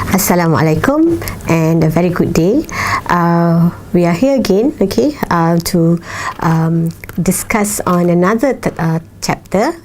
Assalamualaikum and a very good day. We are here again, to discuss on another chapter,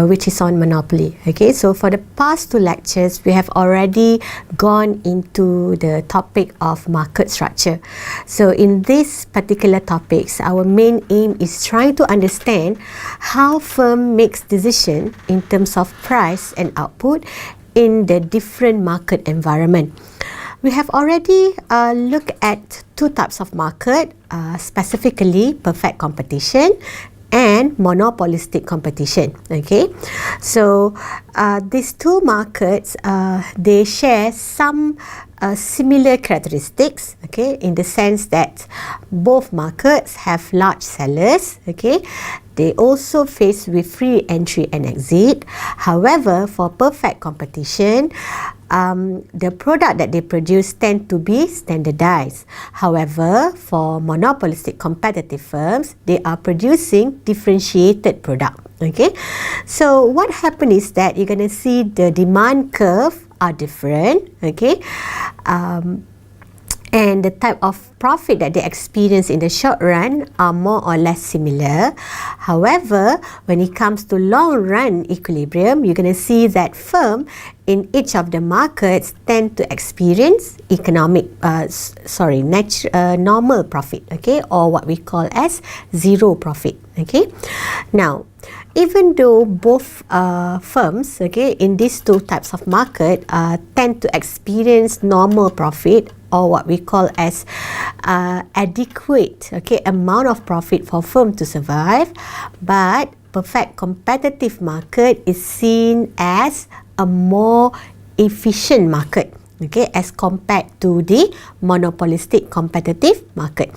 which is on monopoly. So for the past two lectures, we have already gone into the topic of market structure. So in this particular topics, our main aim is trying to understand how firm makes decision in terms of price and output in the different market environment. We have already looked at two types of market, specifically perfect competition and monopolistic competition. So these two markets, they share some similar characteristics, in the sense that both markets have large sellers, They also face with free entry and exit. However, for perfect competition, the product that they produce tend to be standardized. However, for monopolistic competitive firms, they are producing differentiated product. So what happens is that you're going to see the demand curve are different. And the type of profit that they experience in the short run are more or less similar. However, when it comes to long run equilibrium, you're going to see that firm in each of the markets tend to experience normal profit, or what we call as zero profit. Now, even though both firms, in these two types of market tend to experience normal profit, or what we call as adequate amount of profit for firm to survive, but perfect competitive market is seen as a more efficient market, as compared to the monopolistic competitive market.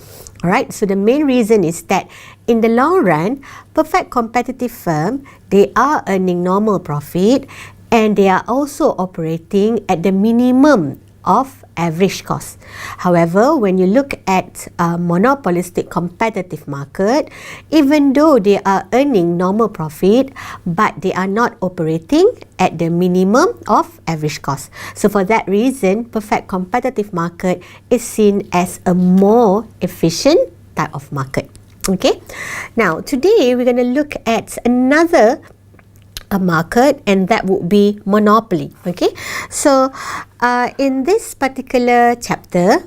Alright, so the main reason is that in the long run, perfect competitive firm, they are earning normal profit and they are also operating at the minimum of average cost. However, when you look at monopolistic competitive market, even though they are earning normal profit, but they are not operating at the minimum of average cost. So for that reason, perfect competitive market is seen as a more efficient type of market. Now today we're going to look at another market, and that would be monopoly. So in this particular chapter,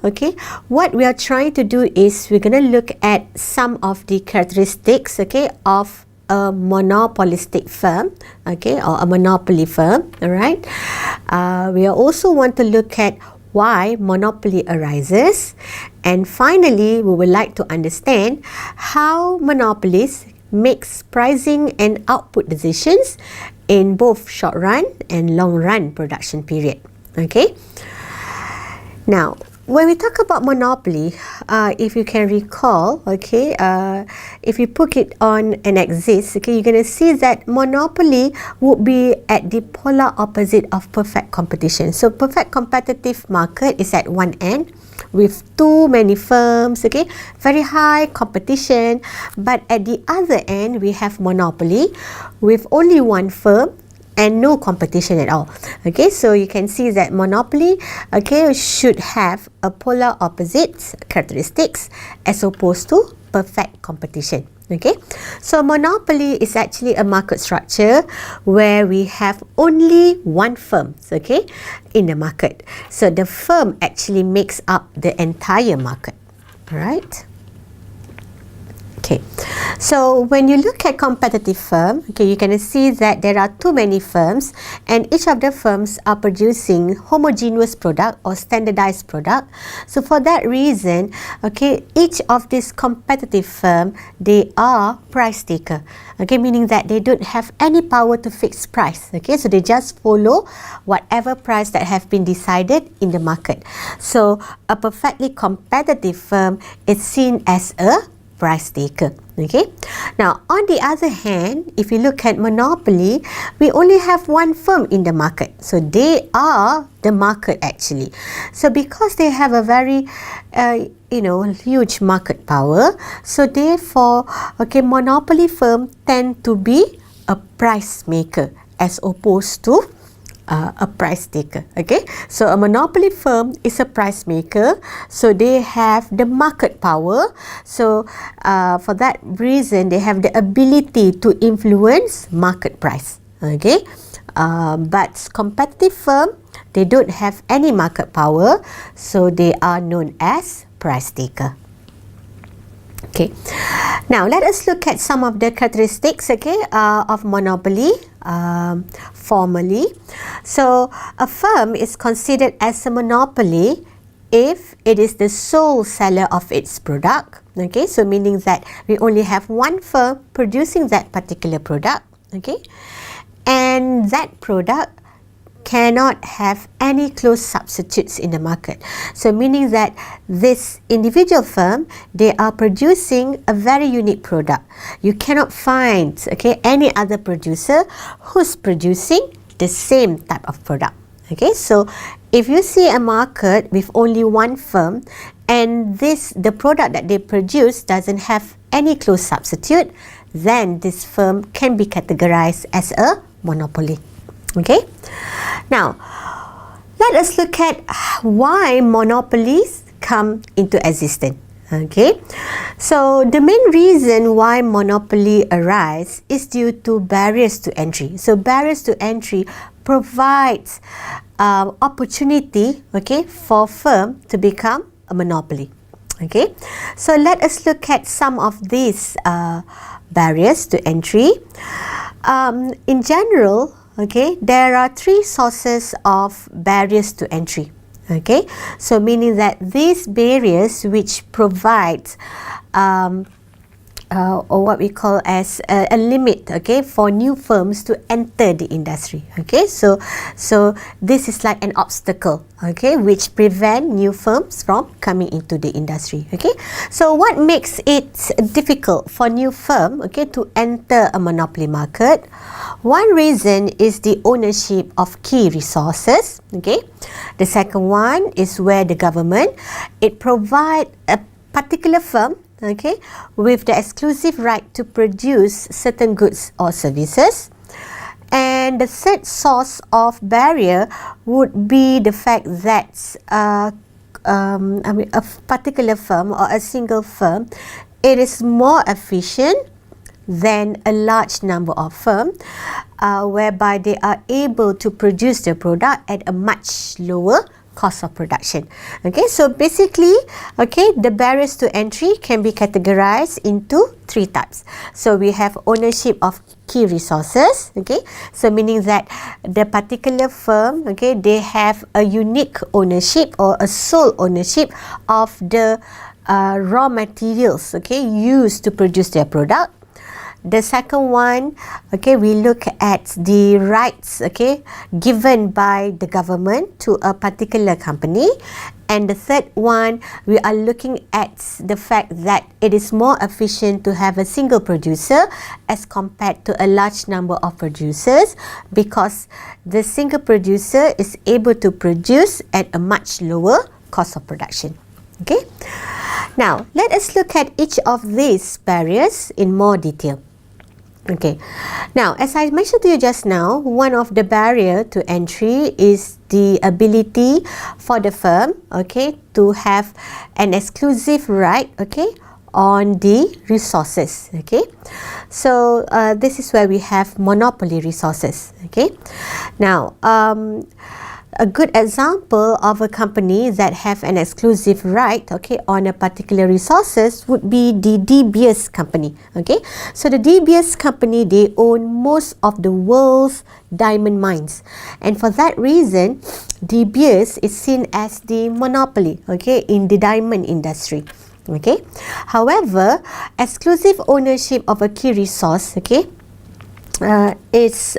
what we are trying to do is we're going to look at some of the characteristics of a monopolistic firm, or a monopoly firm. Alright, we also want to look at why monopoly arises, and finally we would like to understand how monopolists makes pricing and output decisions in both short run and long run production period. Now, when we talk about monopoly, if you can recall, if you put it on an axis, you're going to see that monopoly would be at the polar opposite of perfect competition. So perfect competitive market is at one end, with too many firms, very high competition, but at the other end we have monopoly with only one firm and no competition at all. So you can see that monopoly should have a polar opposite characteristics as opposed to perfect competition. So monopoly is actually a market structure where we have only one firm, in the market. So the firm actually makes up the entire market. Alright. So when you look at competitive firm, you can see that there are too many firms, and each of the firms are producing homogeneous product or standardized product. So for that reason, each of these competitive firm, they are price taker. Meaning that they don't have any power to fix price. So they just follow whatever price that have been decided in the market. So a perfectly competitive firm is seen as a price taker. Now, on the other hand, if you look at monopoly, we only have one firm in the market. So they are the market actually. So because they have a very huge market power, so therefore, monopoly firm tend to be a price maker as opposed to a price taker. Okay, so a monopoly firm is a price maker, so they have the market power. So for that reason, they have the ability to influence market price. Okay, but competitive firm, they don't have any market power, so they are known as price taker. Okay, now let us look at some of the characteristics, okay, of monopoly formally. So a firm is considered as a monopoly if it is the sole seller of its product. Okay, so meaning that we only have one firm producing that particular product. Okay, and that product cannot have any close substitutes in the market. So meaning that this individual firm, they are producing a very unique product. You cannot find, okay, any other producer who's producing the same type of product. Okay, so if you see a market with only one firm and the product that they produce doesn't have any close substitute, then this firm can be categorized as a monopoly. Okay, now let us look at why monopolies come into existence. Okay, so the main reason why monopoly arise is due to barriers to entry. So barriers to entry provides opportunity, okay, for firm to become a monopoly. Okay, so let us look at some of these barriers to entry. In general, okay, there are three sources of barriers to entry. Okay, so meaning that these barriers which provides or what we call as a limit, okay, for new firms to enter the industry. Okay, so this is like an obstacle, okay, which prevent new firms from coming into the industry. Okay, so what makes it difficult for new firm, okay, to enter a monopoly market? One reason is the ownership of key resources. Okay, the second one is where the government, it provide a particular firm, okay, with the exclusive right to produce certain goods or services. And the third source of barrier would be the fact that a particular firm or a single firm, it is more efficient than a large number of firms, whereby they are able to produce their product at a much lower cost of production. Okay, so basically, okay, the barriers to entry can be categorized into three types. So we have ownership of key resources. Okay, so meaning that the particular firm, okay, they have a unique ownership or a sole ownership of the raw materials, okay, used to produce their product. The second one, okay, we look at the rights, okay, given by the government to a particular company. And the third one, we are looking at the fact that it is more efficient to have a single producer as compared to a large number of producers, because the single producer is able to produce at a much lower cost of production. Okay, now let us look at each of these barriers in more detail. Okay, now as I mentioned to you just now, one of the barrier to entry is the ability for the firm, okay, to have an exclusive right, okay, on the resources. Okay, so this is where we have monopoly resources. Okay, now a good example of a company that have an exclusive right, okay, on a particular resources would be the De Beers company. Okay, so the De Beers company, they own most of the world's diamond mines, and for that reason, De Beers is seen as the monopoly, okay, in the diamond industry. Okay, however, exclusive ownership of a key resource, okay, it's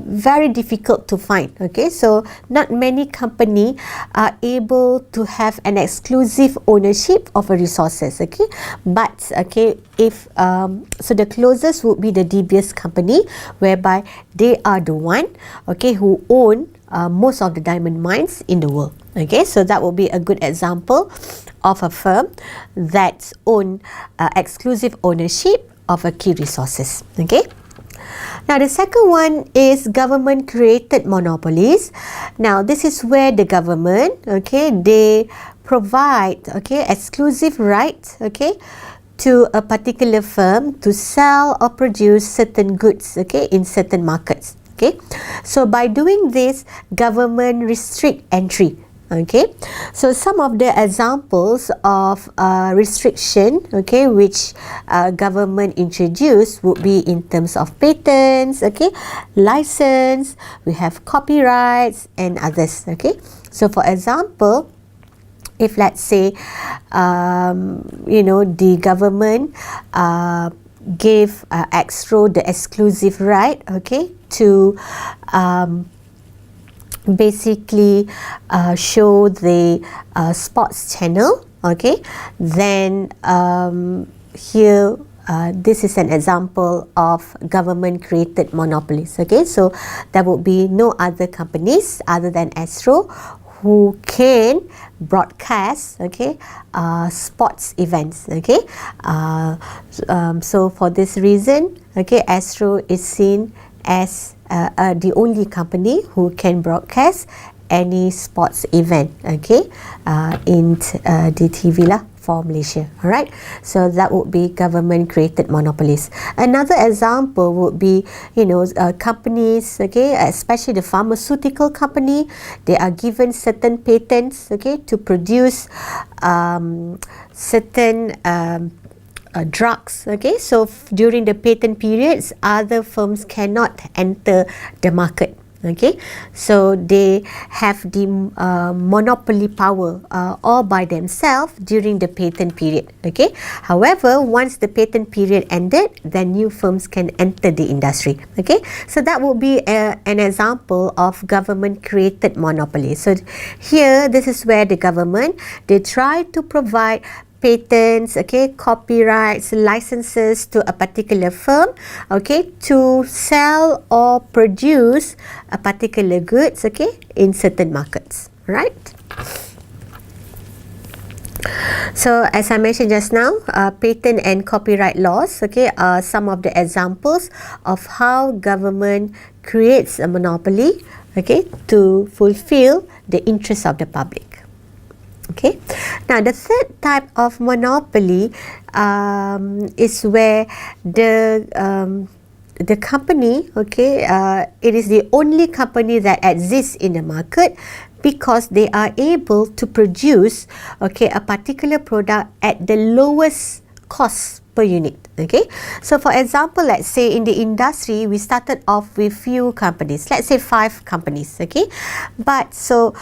very difficult to find. Okay, so not many company are able to have an exclusive ownership of a resources. Okay, but okay, if so the closest would be the De Beers company, whereby they are the one, okay, who own most of the diamond mines in the world. Okay, so that will be a good example of a firm that own exclusive ownership of a key resources. Okay. Now, the second one is government-created monopolies. Now, this is where the government, okay, they provide, okay, exclusive rights, okay, to a particular firm to sell or produce certain goods, okay, in certain markets. Okay, so by doing this, government restrict entry. Okay, so some of the examples of restriction, okay, which government introduced would be in terms of patents, okay, license, we have copyrights and others. Okay, so for example, if let's say, the government gave Extro the exclusive right, okay, to basically show the sports channel, okay, then here this is an example of government created monopolies. Okay, so there would be no other companies other than Astro who can broadcast, okay, sports events. Okay, so for this reason, okay, Astro is seen as the only company who can broadcast any sports event, okay, in the TV lah for Malaysia. Alright, so that would be government created monopolies. Another example would be, companies, okay, especially the pharmaceutical company, they are given certain patents, okay, to produce certain drugs. Okay, so during the patent periods, other firms cannot enter the market. Okay, so they have the monopoly power all by themselves during the patent period. Okay, however, once the patent period ended, then new firms can enter the industry. Okay, so that would be an example of government created monopoly. So here, this is where the government, they try to provide patents, okay, copyrights, licenses to a particular firm, okay, to sell or produce a particular goods, okay, in certain markets, right? So as I mentioned just now, patent and copyright laws, okay, are some of the examples of how government creates a monopoly, okay, to fulfill the interests of the public. Okay, now the third type of monopoly is where the company, okay, it is the only company that exists in the market because they are able to produce, okay, a particular product at the lowest cost per unit. Okay, so for example, let's say in the industry, we started off with few companies, let's say 5 companies. Okay, but so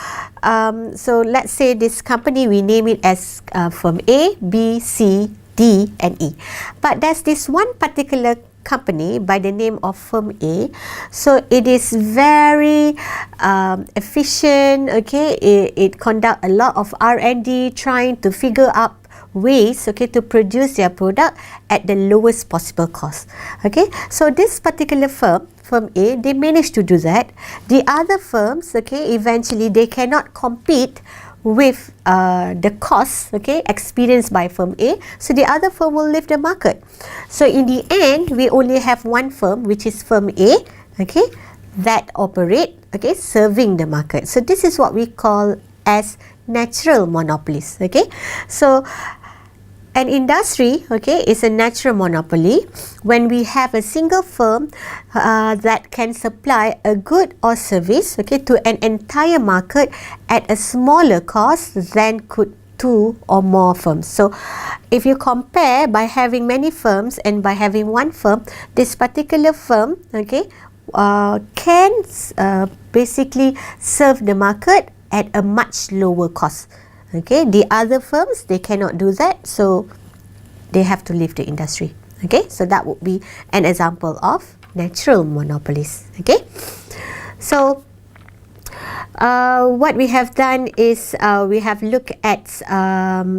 let's say this company, we name it as firm A, B, C, D and E, but there's this one particular company by the name of firm A. So it is very efficient. Okay, it conduct a lot of R&D trying to figure out ways, okay, to produce their product at the lowest possible cost. Okay, so this particular firm A, they managed to do that. The other firms, okay, eventually they cannot compete with the costs, okay, experienced by firm A, so the other firm will leave the market. So in the end, we only have one firm, which is firm A, okay, that operate, okay, serving the market. So this is what we call as natural monopolies. Okay, so an industry, okay, is a natural monopoly when we have a single firm that can supply a good or service, okay, to an entire market at a smaller cost than could 2 or more firms. So if you compare by having many firms and by having one firm, this particular firm, okay, can basically serve the market at a much lower cost. Okay, the other firms, they cannot do that, so they have to leave the industry. Okay, so that would be an example of natural monopolies. Okay, so what we have done is we have looked at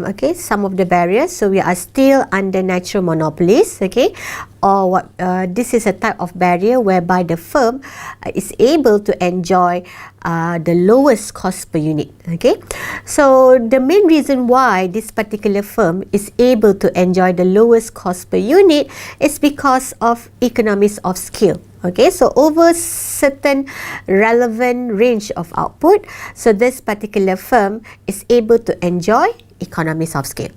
okay, some of the barriers. So we are still under natural monopolies. Okay, or what this is a type of barrier whereby the firm is able to enjoy the lowest cost per unit. Okay, so the main reason why this particular firm is able to enjoy the lowest cost per unit is because of economies of scale. Okay, so over certain relevant range of output, so this particular firm is able to enjoy economies of scale.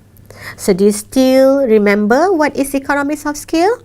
So do you still remember what is economies of scale?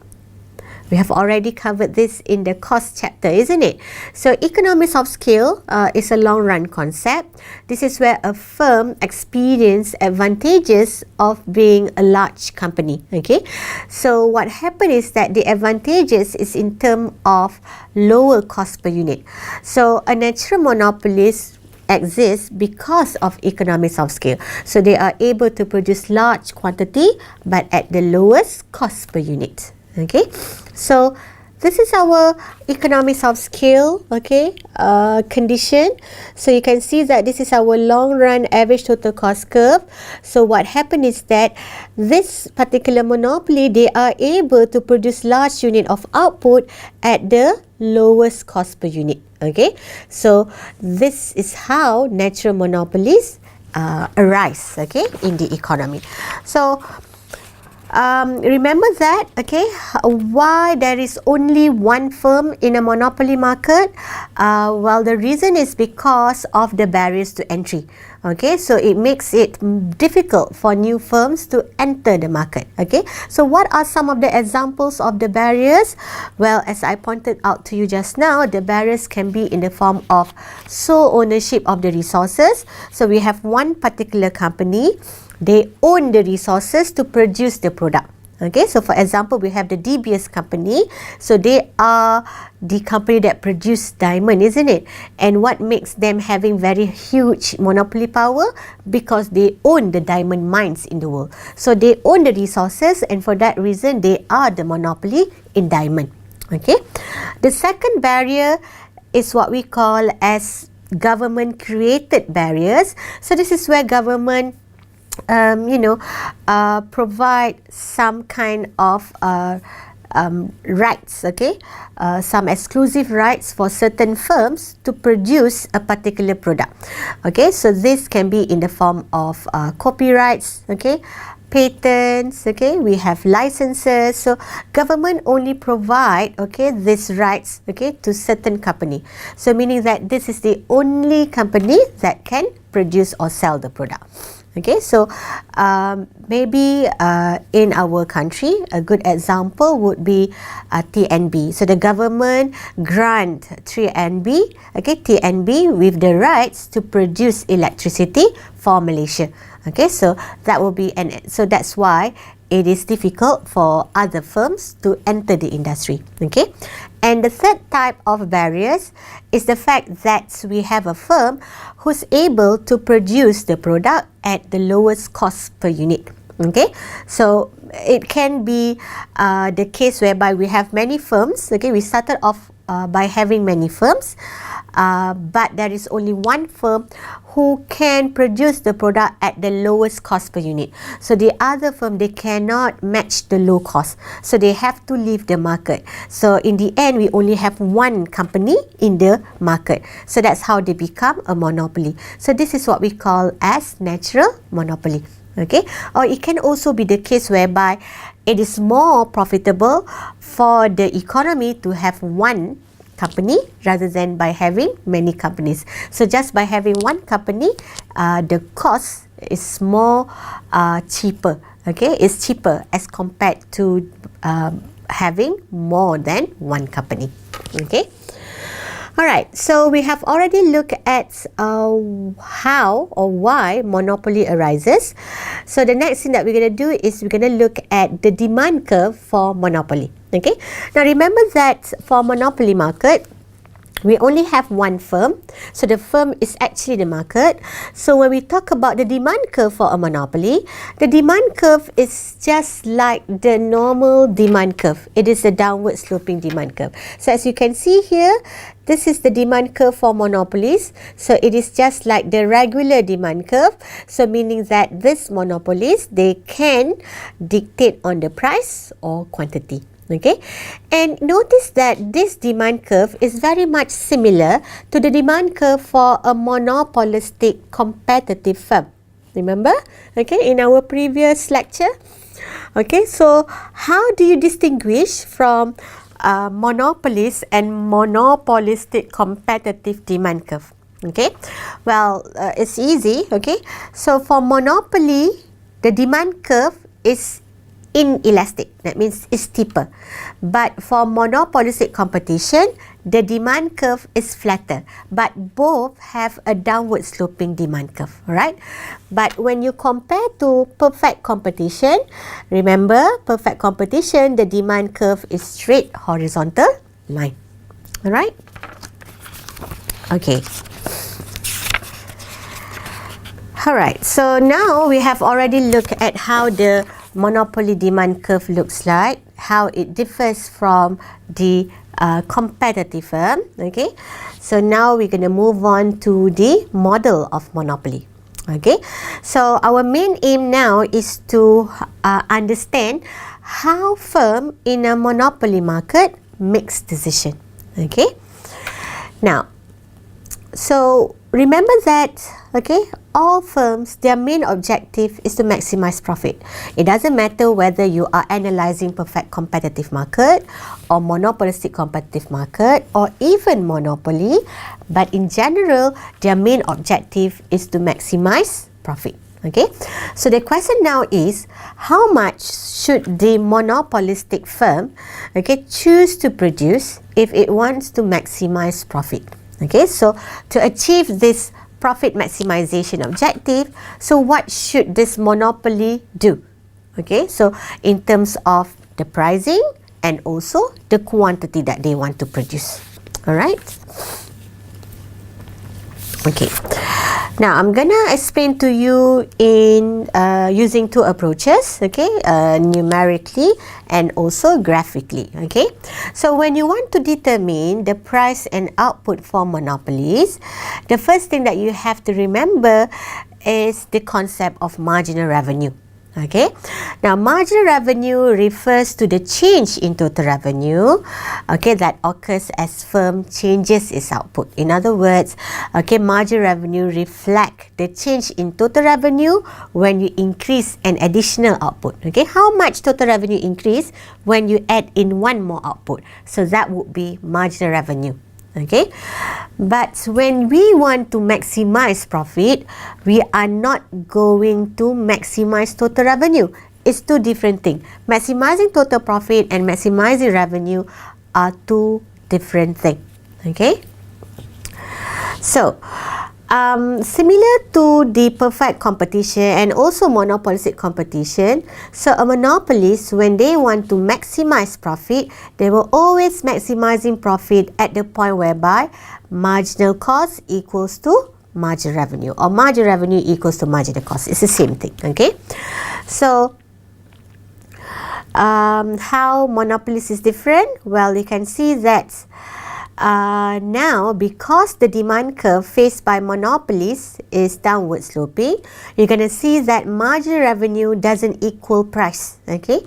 We have already covered this in the cost chapter, isn't it? So economies of scale is a long run concept. This is where a firm experiences advantages of being a large company. Okay, so what happened is that the advantages is in terms of lower cost per unit. So a natural monopolist exists because of economies of scale. So they are able to produce large quantity but at the lowest cost per unit. Okay, so this is our economies of scale, okay, condition. So you can see that this is our long run average total cost curve. So what happened is that this particular monopoly, they are able to produce large unit of output at the lowest cost per unit. Okay, so this is how natural monopolies arise, okay, in the economy. So remember that, okay, why there is only one firm in a monopoly market? Well, the reason is because of the barriers to entry. Okay, so it makes it difficult for new firms to enter the market. Okay, so what are some of the examples of the barriers? Well, as I pointed out to you just now, the barriers can be in the form of sole ownership of the resources. So we have one particular company, they own the resources to produce the product. Okay, so for example, we have the DBS company. So they are the company that produce diamond, isn't it? And what makes them having very huge monopoly power? Because they own the diamond mines in the world. So they own the resources, and for that reason, they are the monopoly in diamond. Okay, the second barrier is what we call as government created barriers. So this is where government provide some kind of rights, okay, some exclusive rights for certain firms to produce a particular product. Okay, so this can be in the form of copyrights, okay, patents, okay, we have licenses. So government only provide, okay, these rights, okay, to certain company. So meaning that this is the only company that can produce or sell the product. Okay, so maybe in our country, a good example would be TNB. So the government grant TNB, okay, TNB with the rights to produce electricity for Malaysia. Okay, so that will be, and so that's why it is difficult for other firms to enter the industry. Okay, and the third type of barriers is the fact that we have a firm who's able to produce the product at the lowest cost per unit. Okay, so it can be the case whereby we have many firms. Okay, we started off by having many firms, but there is only one firm who can produce the product at the lowest cost per unit. So the other firm, they cannot match the low cost. So they have to leave the market. So in the end, we only have one company in the market. So that's how they become a monopoly. So this is what we call as natural monopoly. Okay, or it can also be the case whereby it is more profitable for the economy to have one company rather than by having many companies. So just by having one company, the cost is more cheaper. Okay, it's cheaper as compared to having more than one company. Okay. Alright, so we have already looked at how or why monopoly arises. So the next thing that we're going to do is we're going to look at the demand curve for monopoly. Okay, now remember that for monopoly market, we only have one firm. So the firm is actually the market. So when we talk about the demand curve for a monopoly, the demand curve is just like the normal demand curve. It is a downward sloping demand curve. So as you can see here, this is the demand curve for monopolies. So it is just like the regular demand curve. So meaning that this monopolies, they can dictate on the price or quantity. Okay, and notice that this demand curve is very much similar to the demand curve for a monopolistic competitive firm. Remember? Okay, in our previous lecture. Okay, so how do you distinguish from monopolist and monopolistic competitive demand curve? Okay, well, it's easy. Okay, so for monopoly, the demand curve is inelastic. That means it's steeper. But for monopolistic competition, the demand curve is flatter. But both have a downward sloping demand curve. Alright? But when you compare to perfect competition, remember, perfect competition, the demand curve is straight horizontal line. Alright? Okay. Alright, so now we have already looked at how the monopoly demand curve looks like, how it differs from the competitive firm. Okay, so now we're going to move on to the model of monopoly. Okay, so our main aim now is to understand how firm in a monopoly market makes decision. Okay, now, so remember that, okay, all firms, their main objective is to maximize profit. It doesn't matter whether you are analyzing perfect competitive market or monopolistic competitive market or even monopoly, but in general, their main objective is to maximize profit. Okay, so the question now is, how much should the monopolistic firm, okay, choose to produce if it wants to maximize profit? Okay, so to achieve this profit maximization objective, so what should this monopoly do? Okay, so in terms of the pricing and also the quantity that they want to produce. Alright? Okay, now I'm gonna explain to you in using two approaches, okay, numerically and also graphically. Okay, so when you want to determine the price and output for monopolies, the first thing that you have to remember is the concept of marginal revenue. Okay, now marginal revenue refers to the change in total revenue, okay, that occurs as firm changes its output. In other words, okay, marginal revenue reflect the change in total revenue when you increase an additional output. Okay, how much total revenue increase when you add in one more output? So that would be marginal revenue. Okay, but when we want to maximize profit, we are not going to maximize total revenue. It's two different things. Maximizing total profit and maximizing revenue are two different things. Okay, so similar to the perfect competition and also monopolistic competition, so a monopolist, when they want to maximize profit, they will always maximizing profit at the point whereby marginal cost equals to marginal revenue, or marginal revenue equals to marginal cost. It's the same thing. Okay, so how monopolist is different? Well, you can see that now, because the demand curve faced by monopolies is downward sloping, you're going to see that marginal revenue doesn't equal price. Okay,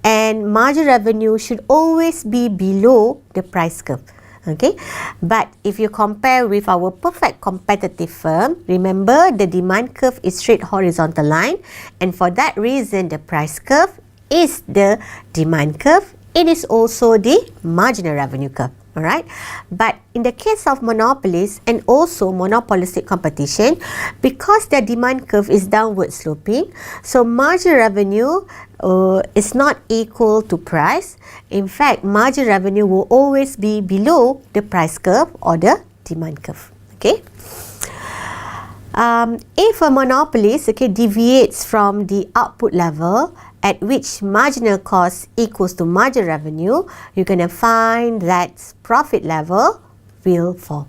and marginal revenue should always be below the price curve. Okay, but if you compare with our perfect competitive firm, remember the demand curve is straight horizontal line, and for that reason the price curve is the demand curve. It is also the marginal revenue curve. Alright, but in the case of monopolies and also monopolistic competition, because their demand curve is downward sloping, so marginal revenue is not equal to price. In fact, marginal revenue will always be below the price curve or the demand curve. Okay. If a monopolist, okay, deviates from the output level at which marginal cost equals to marginal revenue, you're going to find that profit level will fall.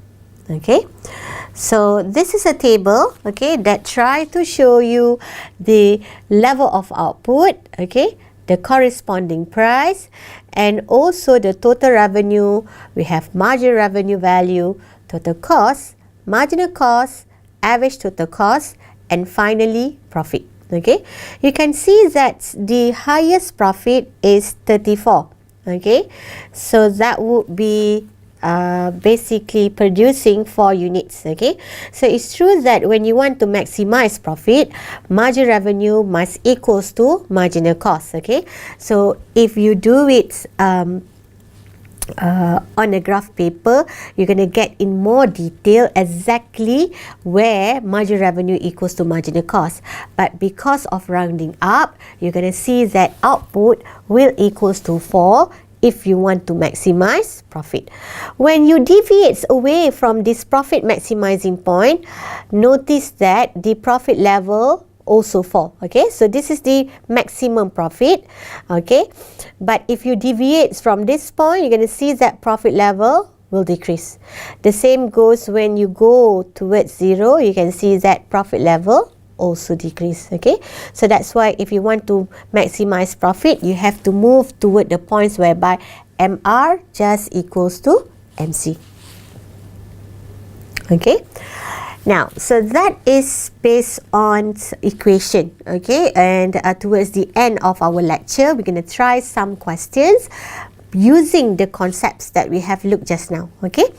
Okay, so this is a table, okay, that try to show you the level of output, okay, the corresponding price, and also the total revenue. We have marginal revenue value, total cost, marginal cost, average total cost, and finally profit. Okay, you can see that the highest profit is 34. Okay, so that would be basically producing 4 units. Okay, so it's true that when you want to maximize profit, marginal revenue must equals to marginal cost. Okay, so if you do it on a graph paper, you're going to get in more detail exactly where marginal revenue equals to marginal cost. But because of rounding up, you're going to see that output will equals to 4 if you want to maximize profit. When you deviate away from this profit maximizing point, notice that the profit level also fall. Okay, so this is the maximum profit. Okay, but if you deviate from this point, you're going to see that profit level will decrease. The same goes when you go towards 0, you can see that profit level also decrease. Okay, so that's why if you want to maximize profit, you have to move toward the points whereby MR just equals to MC. Okay, now, so that is based on equation, okay, and towards the end of our lecture, we're going to try some questions using the concepts that we have looked just now, okay.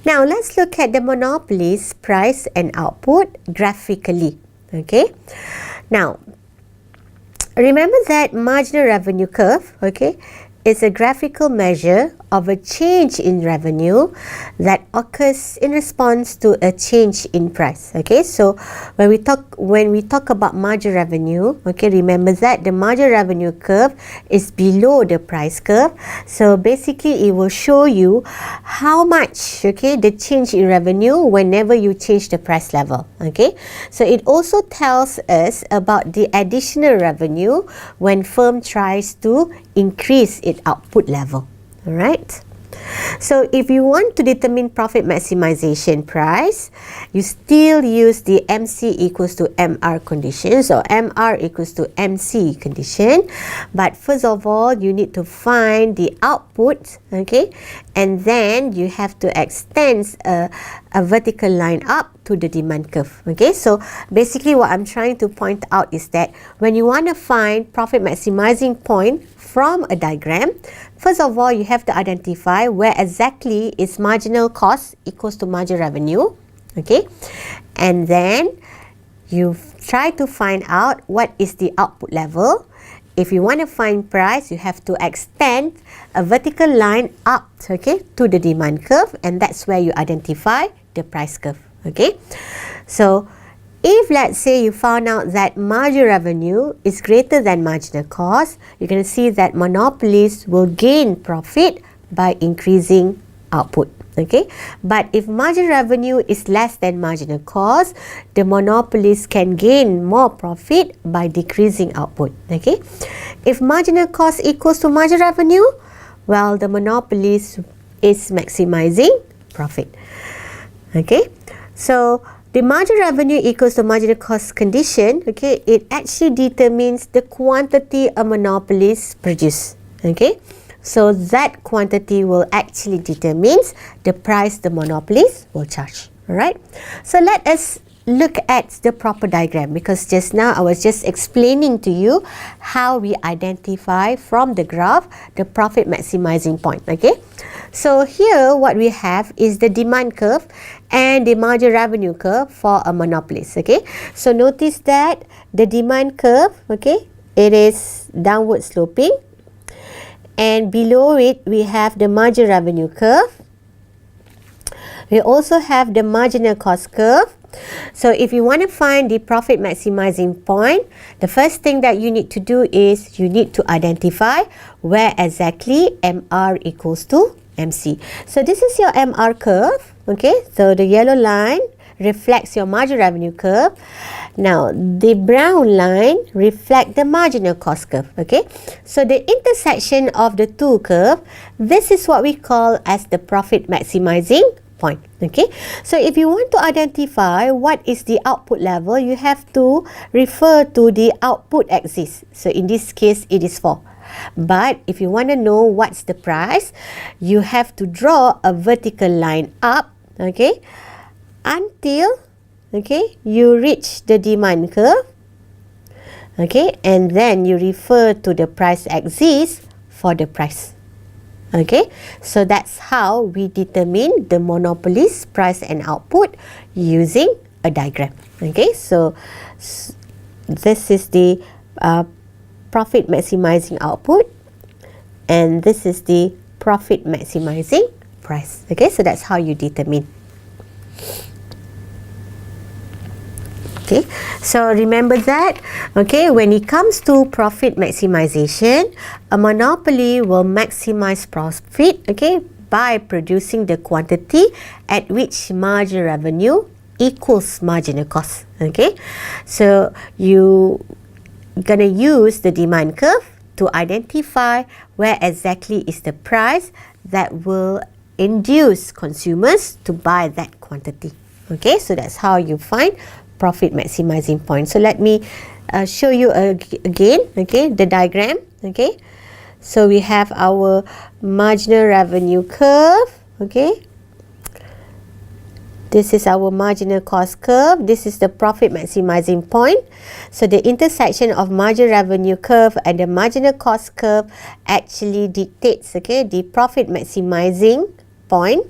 Now, let's look at the monopolies, price and output graphically, okay. Now, remember that marginal revenue curve, okay, is a graphical measure of a change in revenue that occurs in response to a change in price. Okay, so when we talk about marginal revenue, okay, remember that the marginal revenue curve is below the price curve. So basically, it will show you how much, okay, the change in revenue whenever you change the price level. Okay, so it also tells us about the additional revenue when firm tries to increase its output level. Alright, so if you want to determine profit maximization price, you still use the MC equals to MR condition, so MR equals to MC condition. But first of all, you need to find the output, okay, and then you have to extend a vertical line up to the demand curve. Okay, so basically what I'm trying to point out is that when you want to find profit maximizing point from a diagram, first of all, you have to identify where exactly is marginal cost equals to marginal revenue, okay, and then you try to find out what is the output level. If you want to find price, you have to extend a vertical line up, okay, to the demand curve, and that's where you identify the price curve. Okay, so if let's say you found out that marginal revenue is greater than marginal cost, you're going to see that monopolies will gain profit by increasing output. Okay, but if marginal revenue is less than marginal cost, the monopolies can gain more profit by decreasing output. Okay, if marginal cost equals to marginal revenue, well, the monopolies is maximizing profit. Okay, so the marginal revenue equals to marginal cost condition, okay, it actually determines the quantity a monopolies produce. Okay, so that quantity will actually determines the price the monopolies will charge. Alright, so let us look at the proper diagram, because just now I was just explaining to you how we identify from the graph the profit maximizing point. Okay, so here what we have is the demand curve and the marginal revenue curve for a monopolist. Okay, so notice that the demand curve, okay, it is downward sloping, and below it we have the marginal revenue curve. We also have the marginal cost curve. So if you want to find the profit maximizing point, the first thing that you need to do is you need to identify where exactly MR equals to MC. So this is your MR curve. Okay, so the yellow line reflects your marginal revenue curve. Now the brown line reflects the marginal cost curve. Okay, so the intersection of the two curves, this is what we call as the profit maximizing point. Okay, so if you want to identify what is the output level, you have to refer to the output axis. So in this case, it is 4. But if you want to know what's the price, you have to draw a vertical line up, okay, until, okay, you reach the demand curve, okay, and then you refer to the price axis for the price. Okay, so that's how we determine the monopolist price and output using a diagram. Okay, so this is the profit maximizing output, and this is the profit maximizing price. Okay, so that's how you determine. Okay, so remember that, okay, when it comes to profit maximization, a monopoly will maximize profit, okay, by producing the quantity at which marginal revenue equals marginal cost. Okay, so you gonna use the demand curve to identify where exactly is the price that will induce consumers to buy that quantity. Okay, so that's how you find profit maximizing point. So let me show you again, okay, the diagram. Okay, so we have our marginal revenue curve. Okay, this is our marginal cost curve. This is the profit maximizing point. So the intersection of marginal revenue curve and the marginal cost curve actually dictates, okay, the profit maximizing point.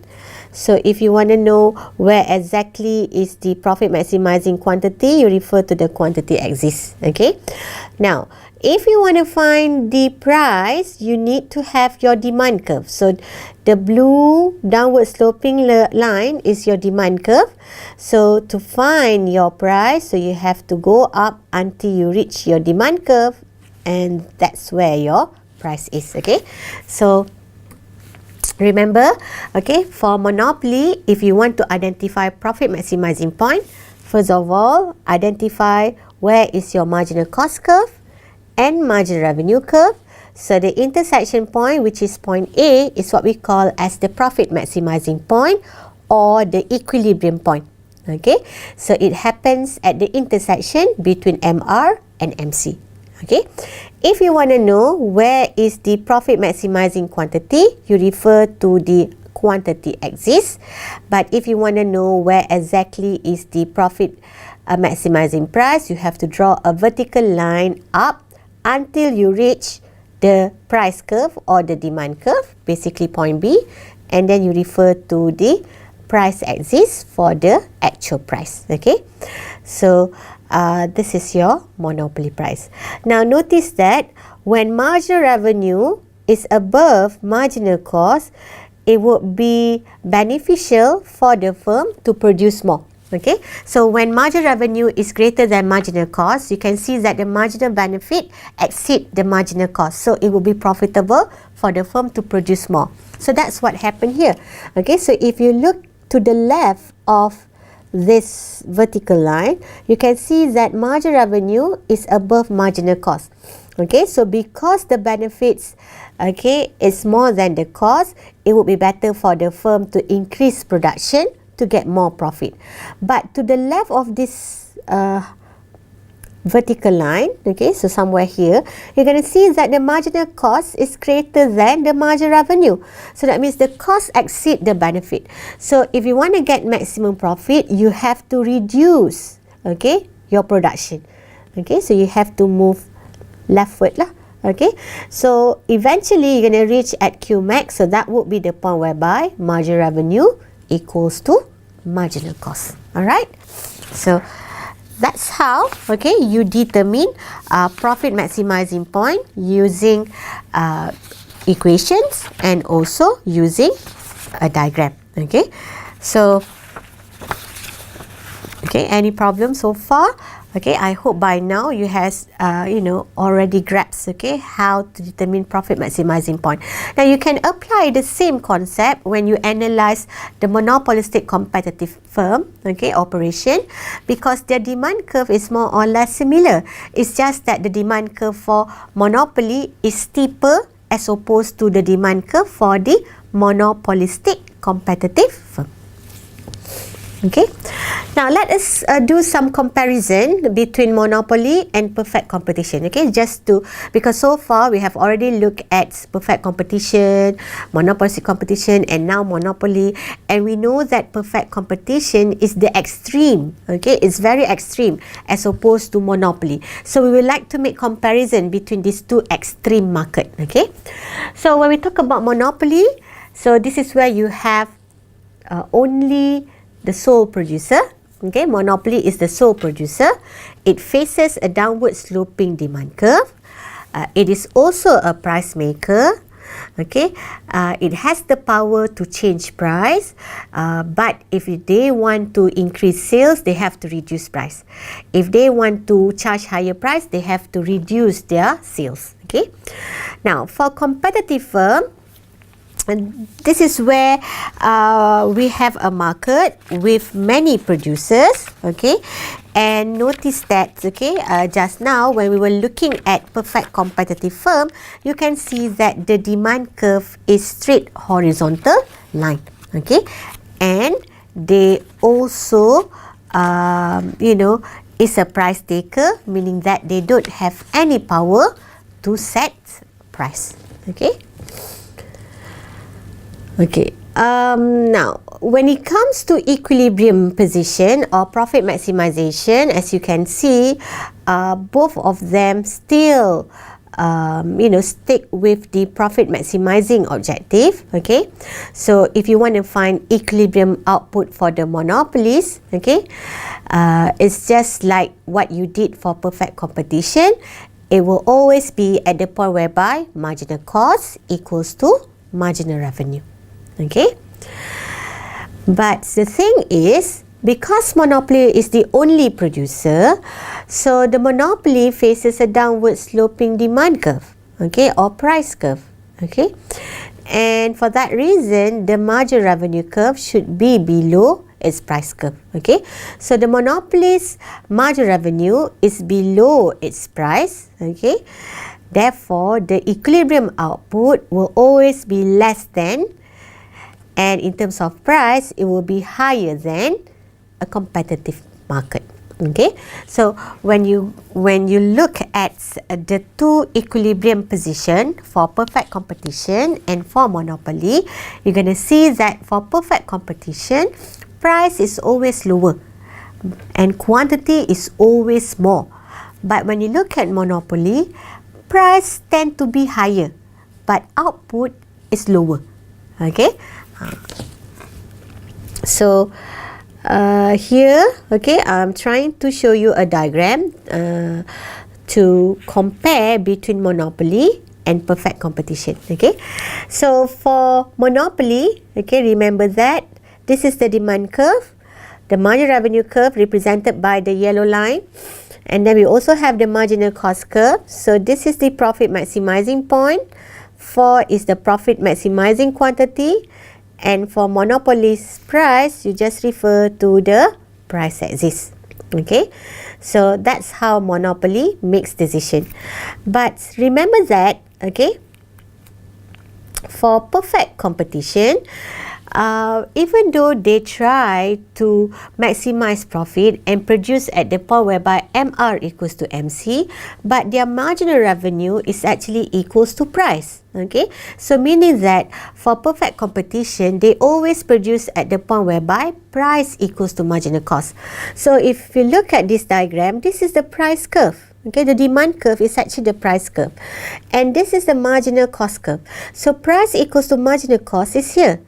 So if you want to know where exactly is the profit maximizing quantity, you refer to the quantity axis. Okay. Now, if you want to find the price, you need to have your demand curve. So the blue downward sloping line is your demand curve. So to find your price, so you have to go up until you reach your demand curve, and that's where your price is. Okay. So remember, okay, for monopoly, if you want to identify profit maximizing point, first of all, identify where is your marginal cost curve and marginal revenue curve. So the intersection point, which is point A, is what we call as the profit maximizing point or the equilibrium point. Okay, so it happens at the intersection between MR and MC. Okay, if you want to know where is the profit maximizing quantity, you refer to the quantity axis. But if you want to know where exactly is the profit maximizing price, you have to draw a vertical line up until you reach the price curve or the demand curve, basically point B, and then you refer to the price axis for the actual price. Okay, so this is your monopoly price. Now notice that when marginal revenue is above marginal cost, it would be beneficial for the firm to produce more. Okay, so when marginal revenue is greater than marginal cost, you can see that the marginal benefit exceed the marginal cost. So it will be profitable for the firm to produce more. So that's what happened here. Okay, so if you look to the left of this vertical line, you can see that marginal revenue is above marginal cost. Okay, so because the benefits, okay, is more than the cost, it would be better for the firm to increase production to get more profit. But to the left of this vertical line, okay, so somewhere here, you're going to see that the marginal cost is greater than the marginal revenue. So that means the cost exceed the benefit. So if you want to get maximum profit, you have to reduce, okay, your production. Okay, so you have to move leftward lah. Okay, so eventually you're going to reach at Qmax. So that would be the point whereby marginal revenue equals to marginal cost. Alright, so that's how, okay, you determine profit maximizing point using equations and also using a diagram. Okay, so okay, any problem so far? Okay, I hope by now you has already grasped, okay, how to determine profit maximizing point. Now you can apply the same concept when you analyze the monopolistic competitive firm, okay, operation, because their demand curve is more or less similar. It's just that the demand curve for monopoly is steeper as opposed to the demand curve for the monopolistic competitive firm. Okay, Now let us do some comparison between monopoly and perfect competition. Okay, because so far we have already looked at perfect competition, monopolistic competition, and now monopoly, and we know that perfect competition is the extreme. Okay, it's very extreme as opposed to monopoly. So we would like to make comparison between these two extreme market. Okay, so when we talk about monopoly, so this is where you have only the sole producer. Okay, monopoly is the sole producer. It faces a downward sloping demand curve. It is also a price maker. Okay, it has the power to change price, but if they want to increase sales, they have to reduce price. If they want to charge higher price, they have to reduce their sales. Okay, now for competitive firm, and this is where we have a market with many producers. Okay, and notice that, okay, just now when we were looking at perfect competitive firm, you can see that the demand curve is straight horizontal line. Okay, and they also is a price taker, meaning that they don't have any power to set price. Okay. Okay, now when it comes to equilibrium position or profit maximization, as you can see, both of them still stick with the profit maximizing objective. Okay, so if you want to find equilibrium output for the monopolies, okay, it's just like what you did for perfect competition. It will always be at the point whereby marginal cost equals to marginal revenue. Okay, but the thing is, because monopoly is the only producer, so the monopoly faces a downward sloping demand curve, okay, or price curve. Okay, and for that reason, the marginal revenue curve should be below its price curve. Okay, so the monopoly's marginal revenue is below its price. Okay, therefore the equilibrium output will always be less than, and in terms of price, it will be higher than a competitive market. Okay, so when you look at the two equilibrium position for perfect competition and for monopoly, you're going to see that for perfect competition, price is always lower and quantity is always more. But when you look at monopoly, price tend to be higher, but output is lower. Okay. So here, okay, I'm trying to show you a diagram to compare between monopoly and perfect competition. Okay, so for monopoly, okay, remember that this is the demand curve, the marginal revenue curve represented by the yellow line, and then we also have the marginal cost curve. So this is the profit maximizing point. 4 is the profit maximizing quantity. And for monopoly's price, you just refer to the price axis. Okay, so that's how monopoly makes decision. But remember that, okay, for perfect competition, even though they try to maximize profit and produce at the point whereby MR equals to MC, but their marginal revenue is actually equals to price. Okay, so meaning that for perfect competition, they always produce at the point whereby price equals to marginal cost. So if you look at this diagram, this is the price curve. Okay, the demand curve is actually the price curve, and this is the marginal cost curve. So price equals to marginal cost is here.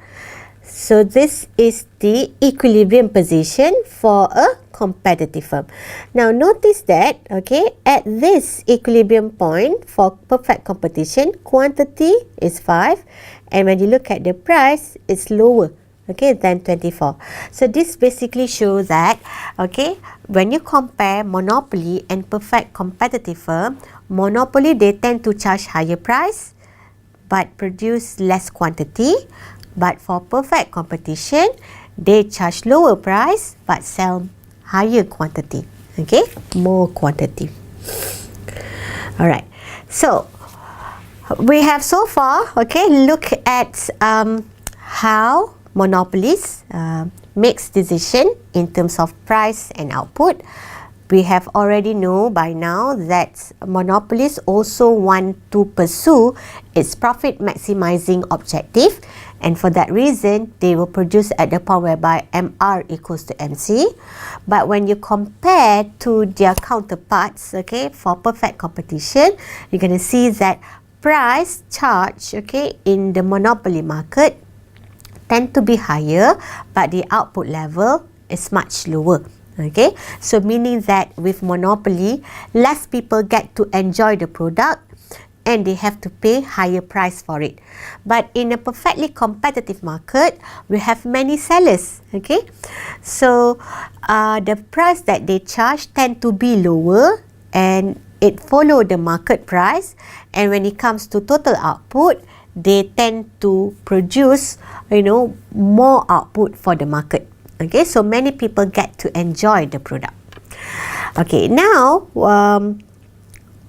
So this is the equilibrium position for a competitive firm. Now notice that, okay, at this equilibrium point for perfect competition, quantity is 5, and when you look at the price, it's lower, okay, than 24. So this basically shows that, okay, when you compare monopoly and perfect competitive firm, monopoly, they tend to charge higher price but produce less quantity. But for perfect competition, they charge lower price but sell higher quantity. Okay, more quantity. Alright, so we have so far, okay, look at how Monopolist makes decision in terms of price and output. We have already know by now that monopolists also want to pursue its profit maximizing objective, and for that reason they will produce at the point whereby MR equals to MC. But when you compare to their counterparts, okay, for perfect competition, you're going to see that price charge, okay, in the monopoly market tend to be higher, but the output level is much lower. Okay, so meaning that with monopoly, less people get to enjoy the product and they have to pay higher price for it. But in a perfectly competitive market, we have many sellers. Okay, so the price that they charge tend to be lower and it follow the market price, and when it comes to total output, they tend to produce, more output for the market. Okay, so many people get to enjoy the product. Okay, now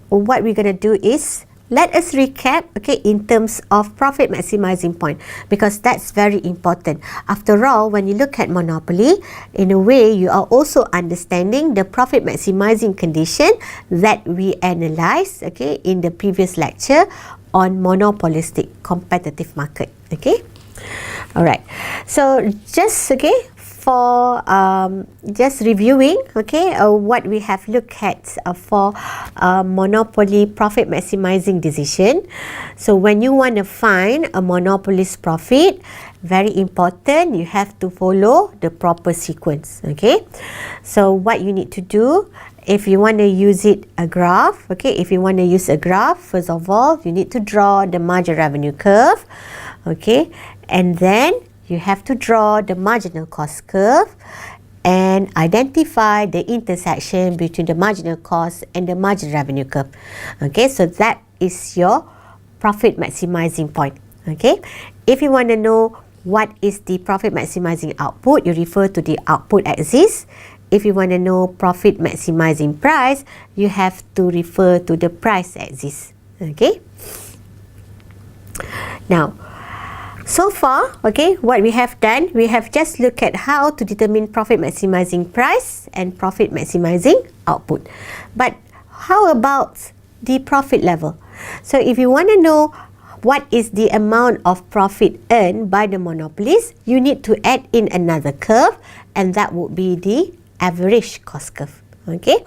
what we're going to do is let us recap, okay, in terms of profit maximizing point, because that's very important. After all, when you look at monopoly, in a way you are also understanding the profit maximizing condition that we analysed, okay, in the previous lecture on monopolistic competitive market. Okay, all right, so just for just reviewing, okay, what we have looked at for monopoly profit maximizing decision. So when you want to find a monopolist profit, very important, you have to follow the proper sequence. Okay, so what you need to do, if you want to use a graph, okay, if you want to use a graph, first of all, you need to draw the marginal revenue curve, okay, and then you have to draw the marginal cost curve and identify the intersection between the marginal cost and the marginal revenue curve. Okay, so that is your profit maximizing point. Okay, if you want to know what is the profit maximizing output, you refer to the output axis. If you want to know profit maximizing price, you have to refer to the price axis. Okay, now, so far, okay, what we have done, we have just looked at how to determine profit maximizing price and profit maximizing output. But how about the profit level? So if you want to know what is the amount of profit earned by the monopolist, you need to add in another curve, and that would be the average cost curve. Okay,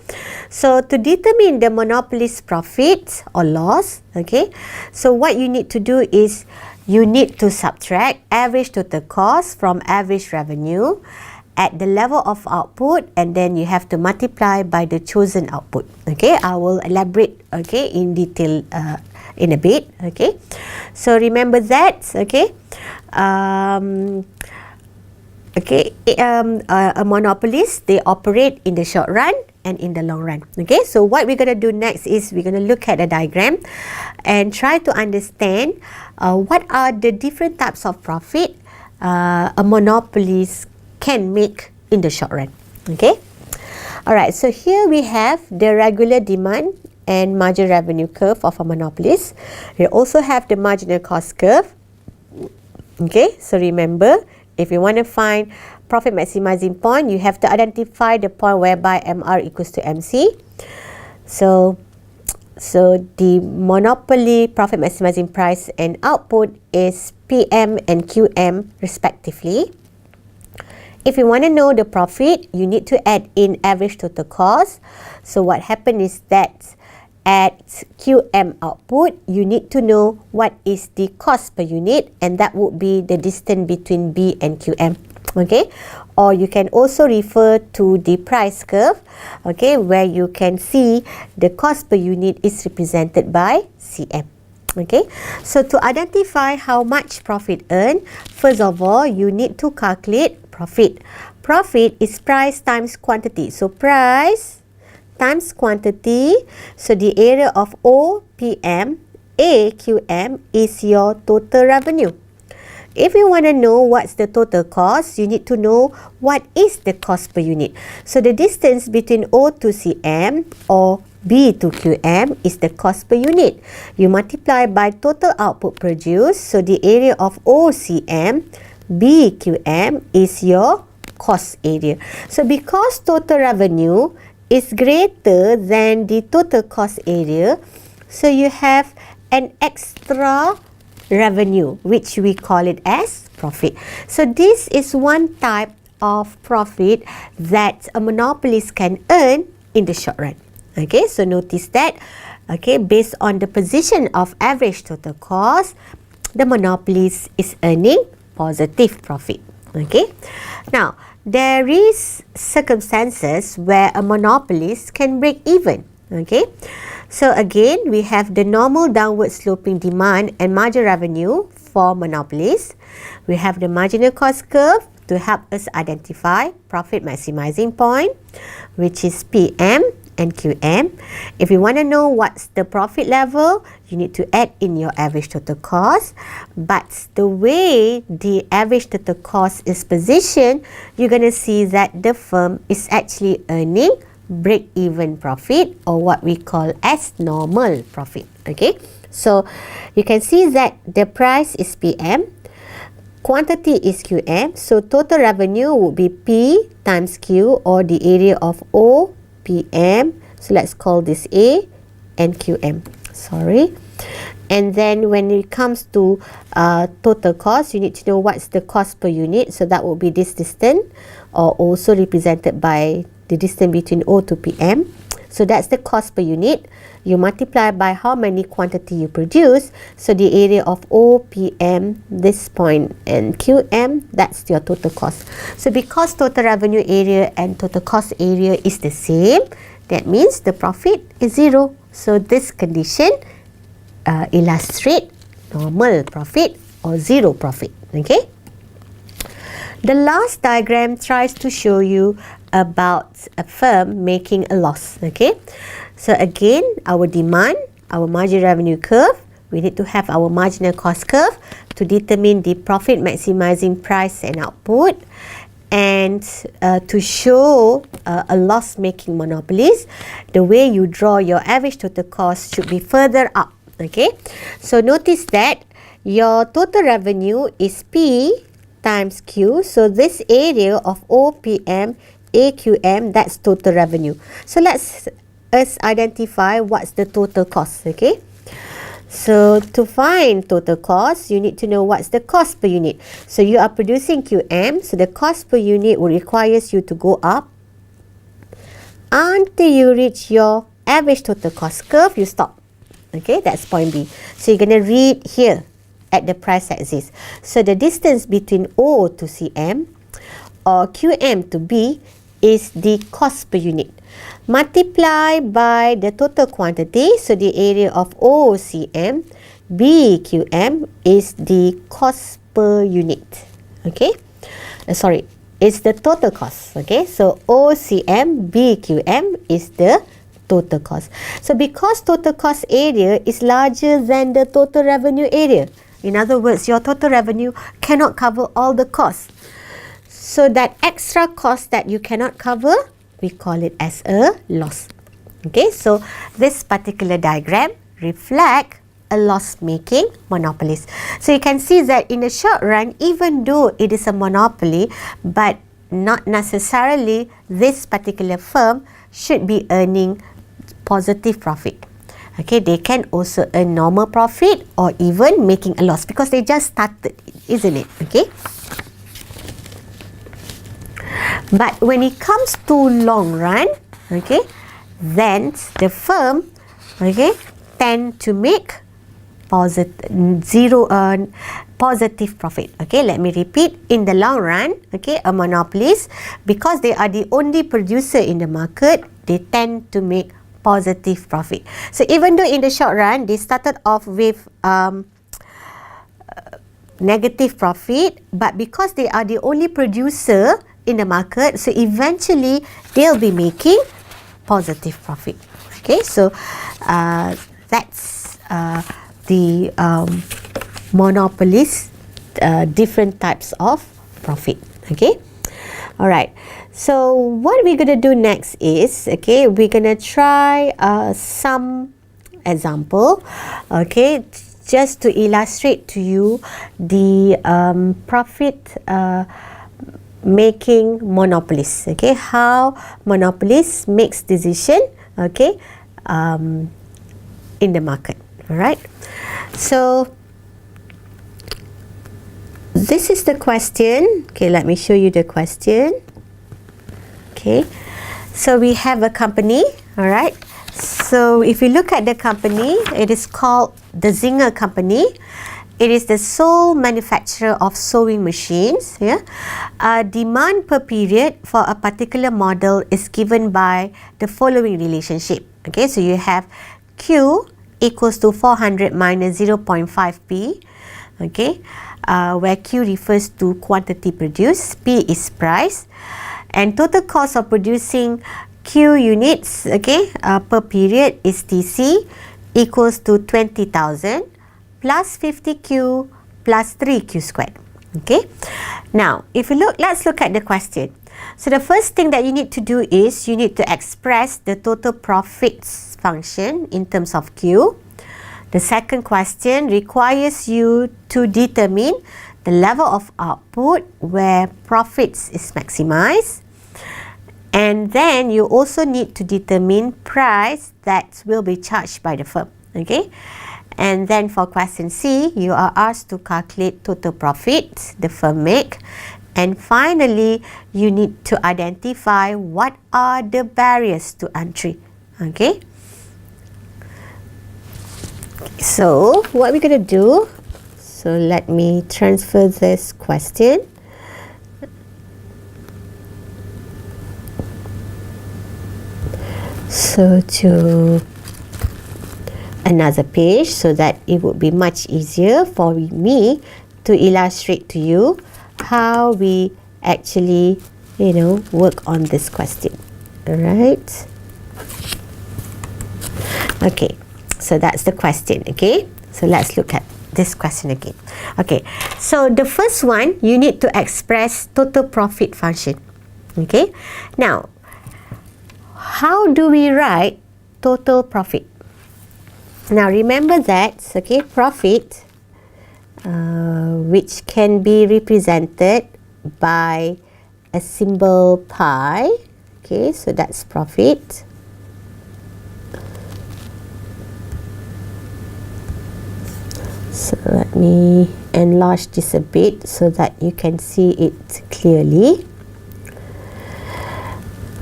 so to determine the monopolist profit or loss, okay, so what you need to do is you need to subtract average total cost from average revenue at the level of output, and then you have to multiply by the chosen output. Okay, I will elaborate, okay, in detail in a bit. Okay, so remember that, okay, a monopolist, they operate in the short run and in the long run. Okay, so what we're going to do next is we're going to look at a diagram and try to understand what are the different types of profit a monopolist can make in the short run. Okay, alright, so here we have the regular demand and marginal revenue curve of a monopolist. We also have the marginal cost curve. Okay, so remember, if you want to find profit maximizing point, you have to identify the point whereby MR equals to MC. So the monopoly profit maximizing price and output is PM and QM respectively. If you want to know the profit, you need to add in average total cost. So what happened is that at QM output, you need to know what is the cost per unit, and that would be the distance between B and QM. Okay, or you can also refer to the price curve, okay, where you can see the cost per unit is represented by CM. Okay, so to identify how much profit earned, first of all, you need to calculate profit. Profit is price times quantity. So price times quantity. So the area of OPM, AQM is your total revenue. If you want to know what's the total cost, you need to know what is the cost per unit. So the distance between O to CM or B to QM is the cost per unit. You multiply by total output produced, so the area of OCM BQM is your cost area. So because total revenue is greater than the total cost area, so you have an extra revenue, which we call it as profit. So this is one type of profit that a monopolist can earn in the short run. Okay, so notice that, okay, based on the position of average total cost, the monopolist is earning positive profit. Okay, now there is circumstances where a monopolist can break even. Okay, so again, we have the normal downward sloping demand and marginal revenue for monopolists. We have the marginal cost curve to help us identify profit maximizing point, which is PM and QM. If you want to know what's the profit level, you need to add in your average total cost. But the way the average total cost is positioned, you're going to see that the firm is actually earning break-even profit, or what we call as normal profit. Okay, so you can see that the price is PM, quantity is QM, so total revenue would be P times Q, or the area of O, PM. So let's call this A and QM. Sorry. And then when it comes to total cost, you need to know what's the cost per unit. So that will be this distance, or also represented by the distance between O to PM. So that's the cost per unit. You multiply by how many quantity you produce. So the area of O, PM, this point, and QM, that's your total cost. So because total revenue area and total cost area is the same, that means the profit is zero. So this condition illustrate normal profit or zero profit. Okay. The last diagram tries to show you about a firm making a loss. Okay, so again, our demand, our marginal revenue curve, we need to have our marginal cost curve to determine the profit maximizing price and output. And to show a loss making monopolist, the way you draw your average total cost should be further up. Okay, so notice that your total revenue is P times Q. So this area of OPM, AQM, that's total revenue. So let's identify what's the total cost. Okay, so to find total cost, you need to know what's the cost per unit. So you are producing QM, so the cost per unit will requires you to go up until you reach your average total cost curve. You stop. Okay, that's point B. So you're going to read here at the price axis. So the distance between O to CM or QM to B is the cost per unit. Multiply by the total quantity. So the area of OCM, BQM is the cost per unit. Okay, it's the total cost. Okay, so OCM, BQM is the total cost. So because total cost area is larger than the total revenue area, in other words, your total revenue cannot cover all the costs. So that extra cost that you cannot cover, we call it as a loss. Okay, so this particular diagram reflects a loss-making monopolist. So you can see that in the short run, even though it is a monopoly, but not necessarily this particular firm should be earning positive profit. Okay, they can also earn normal profit or even making a loss because they just started, isn't it? Okay. But when it comes to long run, okay, then the firm, okay, tend to make positive profit. Okay, let me repeat. In the long run, okay, a monopolist, because they are the only producer in the market, they tend to make positive profit. So even though in the short run they started off with negative profit, but because they are the only producer in the market, so eventually they'll be making positive profit. Okay, so that's the monopolist different types of profit. Okay, all right. So what we're going to do next is, okay, we're going to try some example, okay, just to illustrate to you the profit making monopolist. Okay, how monopolist makes decision, okay, in the market. All right. So this is the question. Okay, let me show you the question. Okay, so we have a company. All right. So if you look at the company, it is called the Zinger Company. It is the sole manufacturer of sewing machines. Yeah, demand per period for a particular model is given by the following relationship. Okay, so you have Q equals to 400 minus 0.5p. Okay, where Q refers to quantity produced, P is price, and total cost of producing Q units, okay, per period is TC equals to 20,000 plus 50Q plus 3Q squared. Okay. Now, if you look, let's look at the question. So the first thing that you need to do is you need to express the total profits function in terms of Q. The second question requires you to determine the level of output where profits is maximized. And then you also need to determine price that will be charged by the firm. Okay. And then for question C, you are asked to calculate total profit the firm make. And finally, you need to identify what are the barriers to entry. Okay. So what we're going to do, so let me transfer this question. So to another page so that it would be much easier for me to illustrate to you how we actually, work on this question. All right. Okay. So that's the question. Okay. So let's look at this question again. Okay. So the first one, you need to express total profit function. Okay. Now, how do we write total profit? Now remember that, okay, profit, which can be represented by a symbol pi. Okay, so that's profit. So let me enlarge this a bit so that you can see it clearly.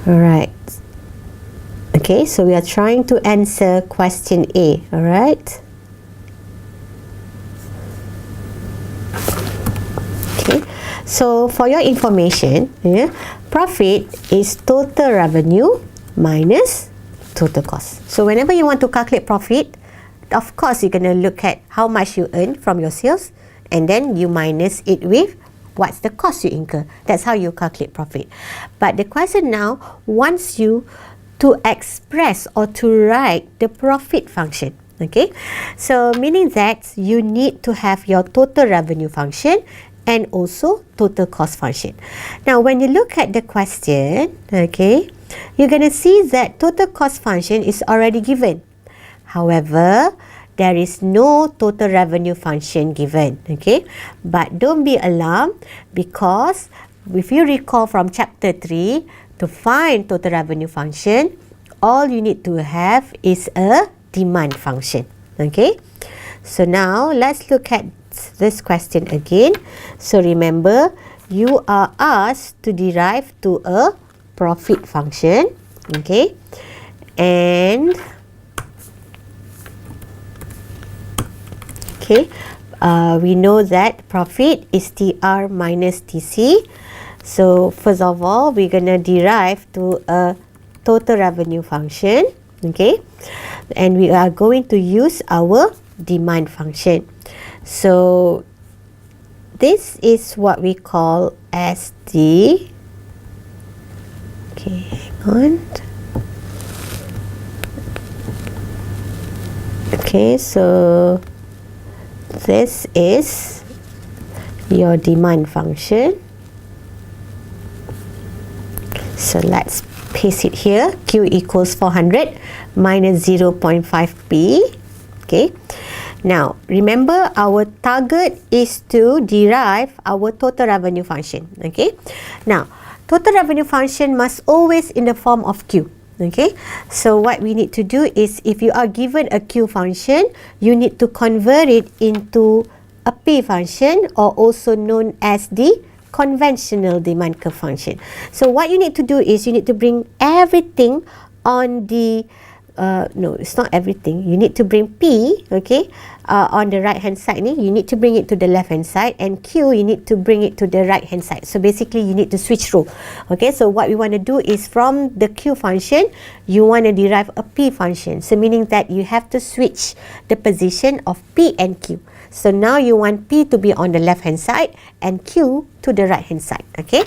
All right. Okay, so we are trying to answer question A, all right? Okay, so for your information, profit is total revenue minus total cost. So whenever you want to calculate profit, of course you're going to look at how much you earn from your sales, and then you minus it with what's the cost you incur. That's how you calculate profit. But the question now wants you to express or to write the profit function. Okay, so meaning that you need to have your total revenue function and also total cost function. Now when you look at the question, okay, you're going to see that total cost function is already given. However, there is no total revenue function given. Okay, but don't be alarmed, because if you recall from chapter 3, to find total revenue function, all you need to have is a demand function. Okay, so now let's look at this question again. So remember, you are asked to derive to a profit function. Okay, and okay, we know that profit is TR minus TC. So first of all, we're going to derive to a total revenue function. Okay, and we are going to use our demand function. So this is what we call as the, okay, hang on. Okay, so this is your demand function. So let's paste it here. Q equals 400 minus 0.5p. Okay. Now, remember our target is to derive our total revenue function. Okay. Now, total revenue function must always in the form of Q. Okay. So, what we need to do is, if you are given a Q function, you need to convert it into a P function, or also known as the conventional demand curve function. So, what you need to do is you need to bring everything on the no, it's not everything. You need to bring P, okay, on the right hand side. You need to bring it to the left hand side, and Q, you need to bring it to the right hand side. So basically, you need to switch role. Okay, so what we want to do is from the Q function, you want to derive a P function. So meaning that you have to switch the position of P and Q. So now you want P to be on the left hand side and Q to the right hand side. Okay,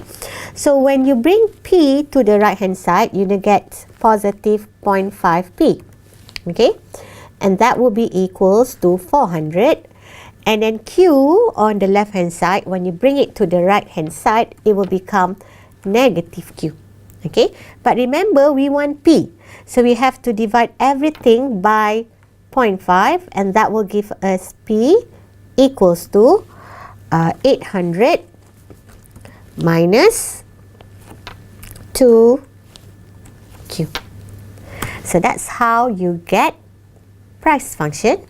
so when you bring P to the right hand side, you will get positive 0.5P. Okay, and that will be equals to 400. And then Q on the left hand side, when you bring it to the right hand side, it will become negative Q. Okay, but remember we want P, so we have to divide everything by 0.5, and that will give us P equals to 800 minus 2Q. So that's how you get price function.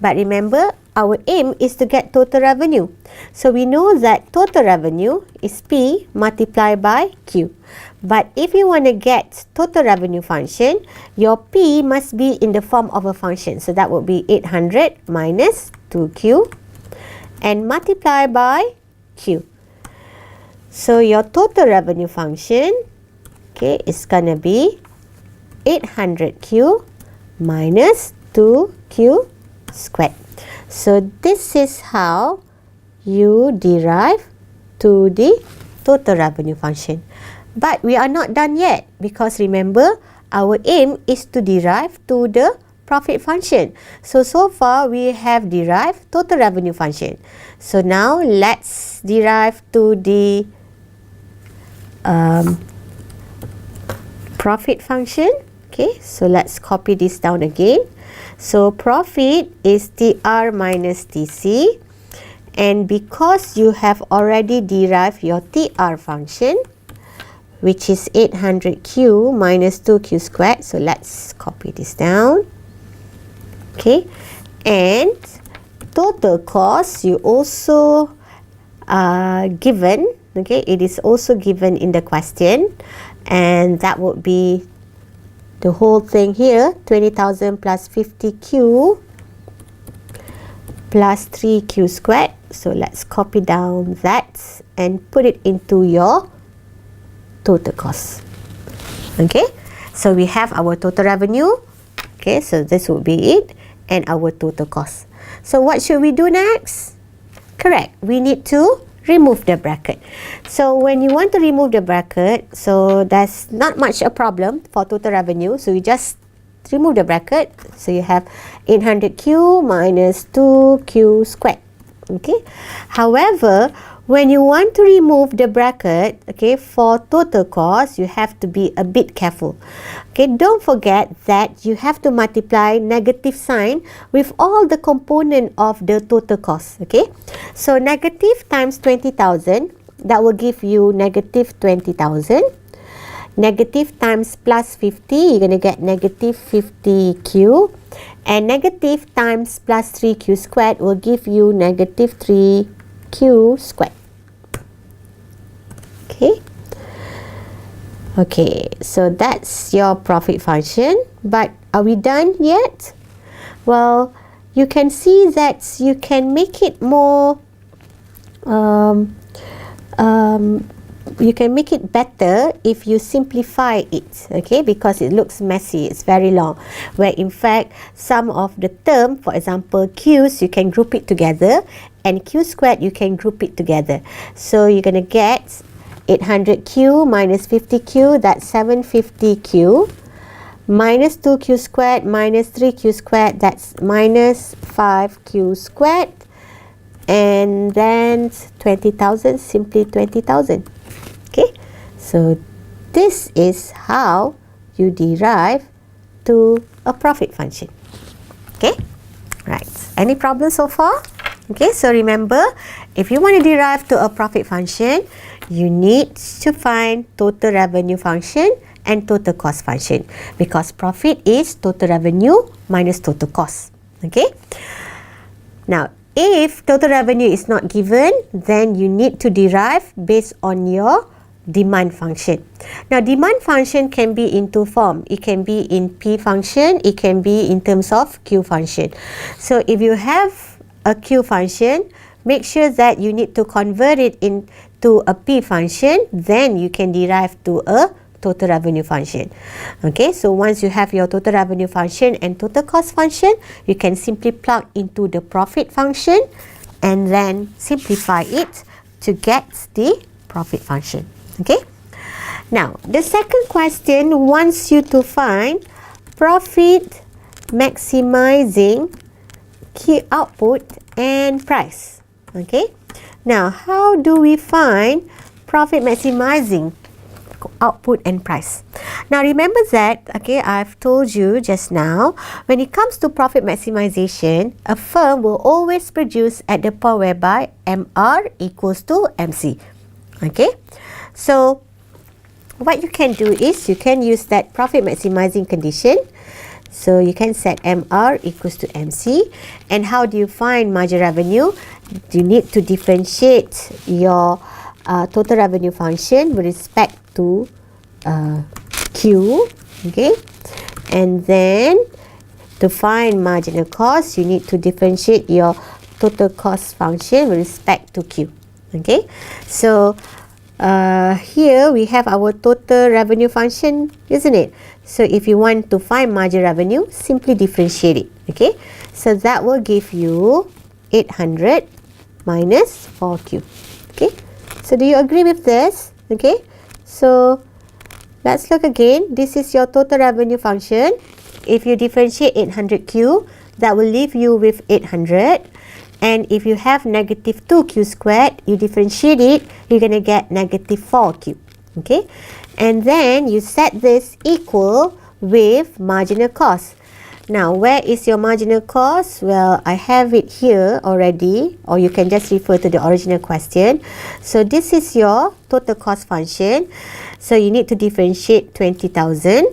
But remember, our aim is to get total revenue. So we know that total revenue is P multiplied by Q. But if you want to get total revenue function, your P must be in the form of a function. So that would be 800 minus 2Q and multiply by Q. So your total revenue function, okay, is going to be 800Q minus 2Q squared. So this is how you derive to the total revenue function. But we are not done yet, because remember, our aim is to derive to the profit function. So far we have derived total revenue function. So now let's derive to the profit function. Okay, so let's copy this down again. So profit is TR minus TC, and because you have already derived your TR function, which is 800Q minus 2Q squared, so let's copy this down. Okay, and total cost you also given, okay, it is also given in the question, and that would be the whole thing here, 20,000 plus 50Q plus 3Q squared. So let's copy down that and put it into your total cost. Okay, so we have our total revenue. Okay, so this would be it, and our total cost. So what should we do next? Correct, we need to remove the bracket. So when you want to remove the bracket, so that's not much a problem for total revenue. So you just remove the bracket. So you have 800Q minus 2Q squared. Okay. However, when you want to remove the bracket, okay, for total cost, you have to be a bit careful. Okay, don't forget that you have to multiply negative sign with all the component of the total cost. Okay, so negative times 20,000, that will give you negative 20,000. Negative times plus 50, you're going to get negative 50Q. And negative times plus 3Q squared will give you negative 3Q squared. Okay. Okay, so that's your profit function. But are we done yet? Well, you can see that you can make it more you can make it better if you simplify it, okay, because it looks messy, it's very long, where in fact some of the term, for example Q's, you can group it together, and Q squared you can group it together. So you're going to get 800Q minus 50Q, that's 750Q, minus 2Q squared minus 3Q squared, that's minus 5Q squared, and then 20,000, simply 20,000. Okay, so this is how you derive to a profit function. Okay, Right. Any problems so far? Okay, so remember, if you want to derive to a profit function, you need to find total revenue function and total cost function, because profit is total revenue minus total cost. Okay. Now, if total revenue is not given, then you need to derive based on your demand function. Now, demand function can be in two forms. It can be in P function, it can be in terms of Q function. So, if you have a Q function, make sure that you need to convert it into a P function, then you can derive to a total revenue function. Okay, so once you have your total revenue function and total cost function, you can simply plug into the profit function and then simplify it to get the profit function. Okay, now the second question wants you to find profit maximizing key output and price. Okay, now how do we find profit maximizing output and price? Now remember that, okay, I've told you just now, when it comes to profit maximization, a firm will always produce at the point whereby MR equals to MC. Okay, so what you can do is you can use that profit maximizing condition. So you can set MR equals to MC. And how do you find margin revenue? You need to differentiate your total revenue function with respect to Q. Okay, and then to find marginal cost, you need to differentiate your total cost function with respect to Q. Okay, so here we have our total revenue function, isn't it? So if you want to find margin revenue, simply differentiate it. Okay, so that will give you 800 minus 4Q. Okay, so do you agree with this? Okay, so let's look again. This is your total revenue function. If you differentiate 800Q, that will leave you with 800. And if you have negative 2Q squared, you differentiate it, you're going to get negative 4Q. Okay, and then you set this equal with marginal cost. Now, where is your marginal cost? Well, I have it here already, or you can just refer to the original question. So this is your total cost function. So you need to differentiate 20,000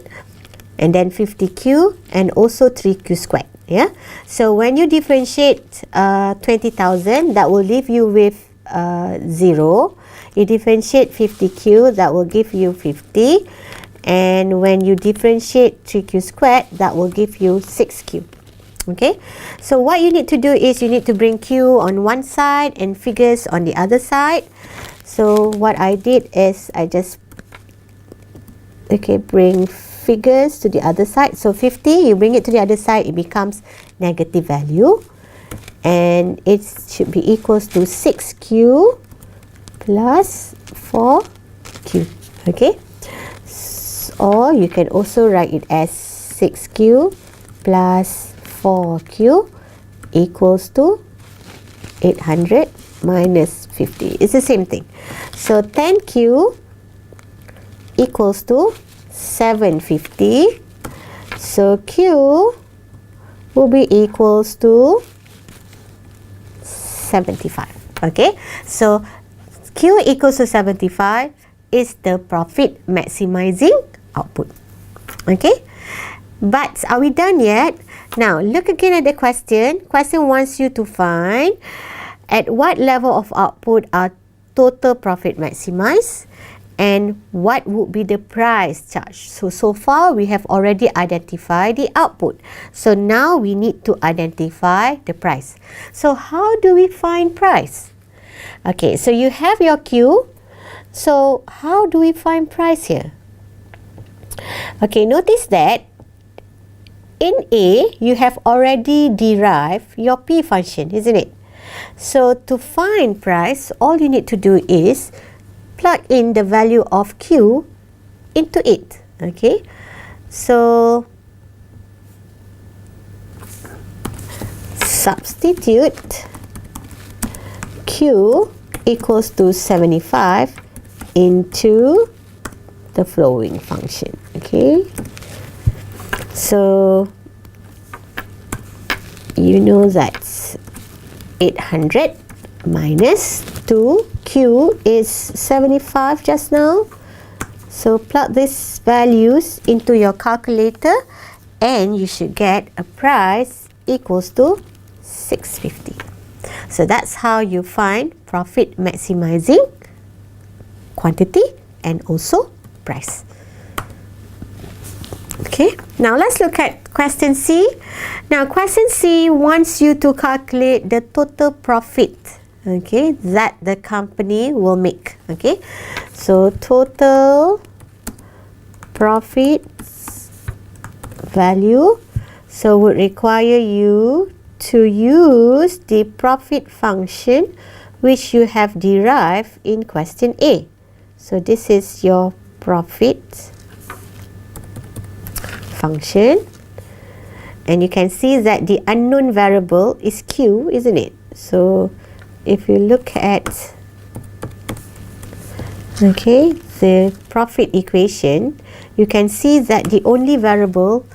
and then 50Q and also 3Q squared. Yeah. So when you differentiate 20,000, that will leave you with 0. You differentiate 50Q, that will give you 50. And when you differentiate 3Q squared, that will give you 6Q. Okay. So what you need to do is you need to bring Q on one side and figures on the other side. So what I did is I just bring figures to the other side. So 50, you bring it to the other side, it becomes negative value. And it should be equals to 6Q plus 4Q. Okay. Or you can also write it as 6Q plus 4Q equals to 800 minus 50. It's the same thing. So 10Q equals to 750. So Q will be equals to 75. Okay, so Q equals to 75 is the profit maximizing output. Okay, but are we done yet? Now look again at the question. Question wants you to find at what level of output are total profit maximized and what would be the price charged. So far we have already identified the output. So now we need to identify the price. So how do we find price? Okay, so you have your Q. So how do we find price here? Okay, notice that in A, you have already derived your P function, isn't it? So to find price, all you need to do is plug in the value of Q into it. Okay, so substitute Q equals to 75 into the following function. Okay, so you know that's 800 minus 2. Q is 75 just now. So plug these values into your calculator and you should get a price equals to 650. So that's how you find profit maximizing quantity and also price. Okay, now let's look at question C. Now question C wants you to calculate the total profit, okay, that the company will make. Okay, so total profit value, so would require you to use the profit function which you have derived in question A. So this is your profit function, and you can see that the unknown variable is Q, isn't it? So if you look at the profit equation, you can see that the only variable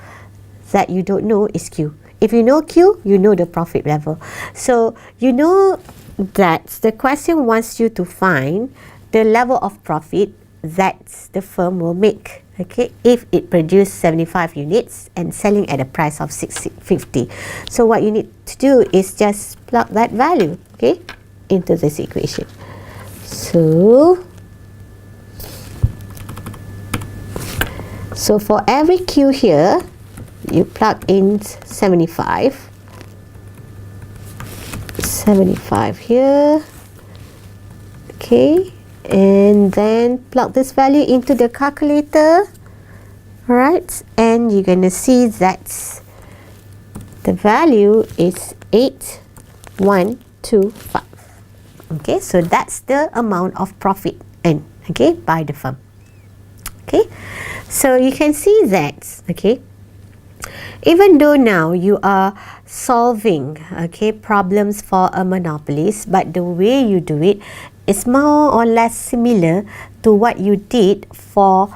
that you don't know is Q. If you know Q, you know the profit level. So you know that the question wants you to find the level of profit that the firm will make, okay, if it produces 75 units and selling at a price of 650. So what you need to do is just plug that value, okay, into this equation. So for every Q here, you plug in 75 here, okay, and then plug this value into the calculator, right, and you're gonna see that the value is 8125. Okay, so that's the amount of profit earned, okay, by the firm. Okay, so you can see that, okay, even though now you are solving, okay, problems for a monopolist, but the way you do it is more or less similar to what you did for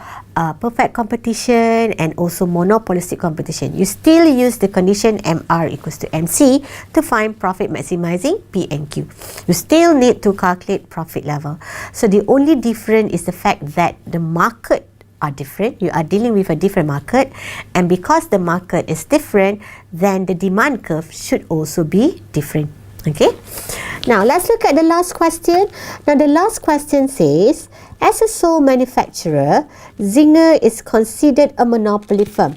perfect competition and also monopolistic competition. You still use the condition MR equals to MC to find profit maximizing P and Q. You still need to calculate profit level. So the only difference is the fact that the market are different. You are dealing with a different market, and because the market is different, then the demand curve should also be different. Okay, now let's look at the last question. Now the last question says, as a sole manufacturer, Zinger is considered a monopoly firm.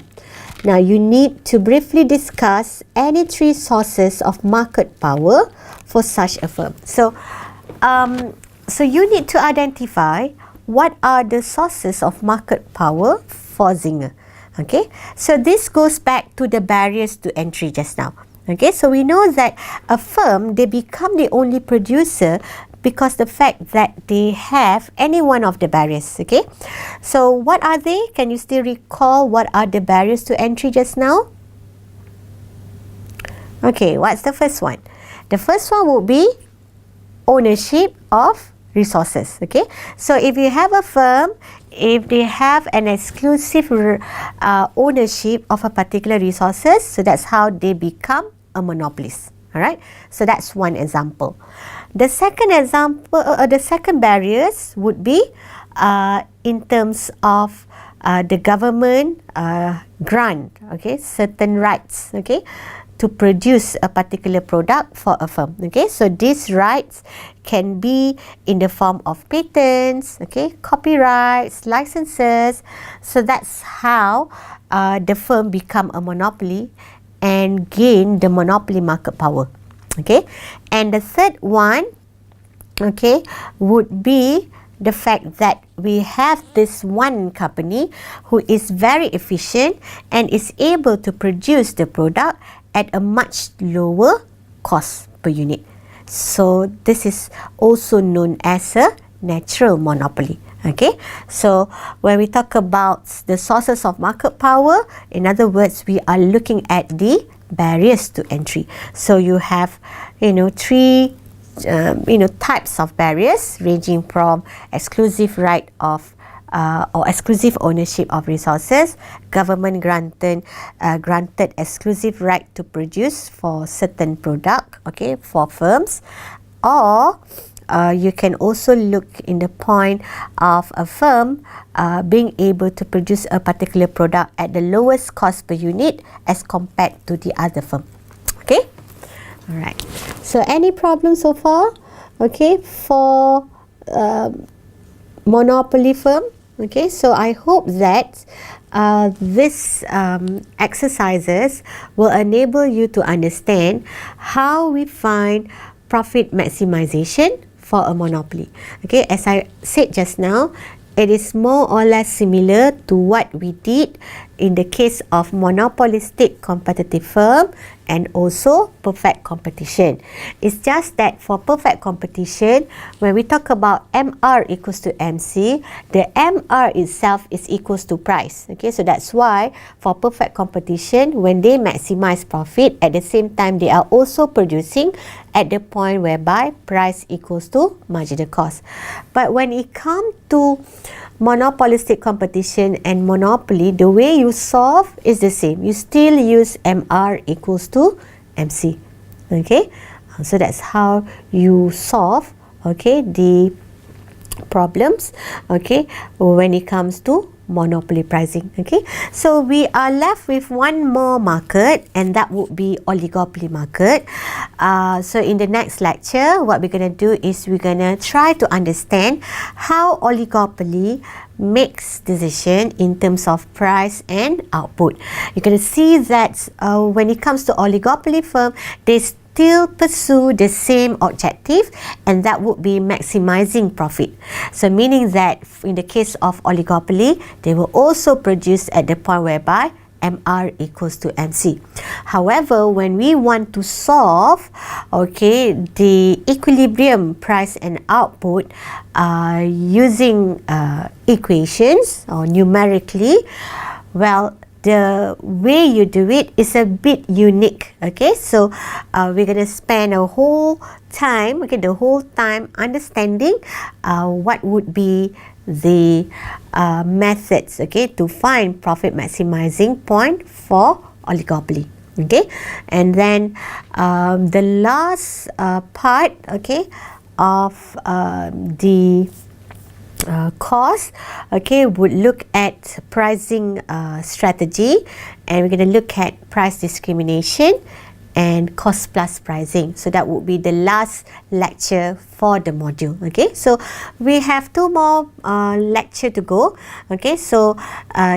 Now you need to briefly discuss any three sources of market power for such a firm. So you need to identify what are the sources of market power for Zinger. Okay, so this goes back to the barriers to entry just now. Okay, so we know that a firm, they become the only producer because the fact that they have any one of the barriers. Okay, so what are they? Can you still recall what are the barriers to entry just now? Okay, what's the first one? The first one would be ownership of resources. Okay, so if you have a firm, if they have an exclusive ownership of a particular resources, so that's how they become a monopolist. All right, so that's one example. The second example, the second barriers would be in terms of the government grant, okay, certain rights, okay, to produce a particular product for a firm. Okay, so these rights can be in the form of patents, okay, copyrights, licenses. So that's how the firm become a monopoly and gain the monopoly market power. Okay, and the third one, okay, would be the fact that we have this one company who is very efficient and is able to produce the product at a much lower cost per unit. So this is also known as a natural monopoly. Okay, so when we talk about the sources of market power, in other words, we are looking at the barriers to entry. So you have, three types of barriers ranging from exclusive right of or exclusive ownership of resources, government granted exclusive right to produce for certain product, okay, for firms, or you can also look in the point of a firm being able to produce a particular product at the lowest cost per unit as compared to the other firm. Okay? Alright. So any problems so far? Okay, for monopoly firm? Okay, so I hope that this exercises will enable you to understand how we find profit maximization for a monopoly. Okay, as I said just now, it is more or less similar to what we did in the case of monopolistic competitive firm and also perfect competition. It's just that for perfect competition, when we talk about MR equals to MC, the MR itself is equals to price. Okay, so that's why for perfect competition, when they maximize profit, at the same time they are also producing at the point whereby price equals to marginal cost. But when it comes to monopolistic competition and monopoly, the way you solve is the same. You still use MR equals to MC. Okay, so that's how you solve, okay, the problems, okay, when it comes to monopoly pricing. Okay, so we are left with one more market, and that would be oligopoly market. So in the next lecture, what we're going to do is we're going to try to understand how oligopoly makes decision in terms of price and output. You're going to see that when it comes to oligopoly firm, they still pursue the same objective, and that would be maximizing profit. So meaning that in the case of oligopoly, they will also produce at the point whereby MR equals to MC. However, when we want to solve, okay, the equilibrium price and output using equations or numerically, well, the way you do it is a bit unique. Okay, so we're going to spend a whole time, okay, the whole time understanding what would be the methods, okay, to find profit maximizing point for oligopoly. Okay, and then the last part, okay, of the cost, okay, would look at pricing strategy, and we're going to look at price discrimination and cost plus pricing. So that would be the last lecture for the module. Okay, so we have two more lecture to go. Okay, so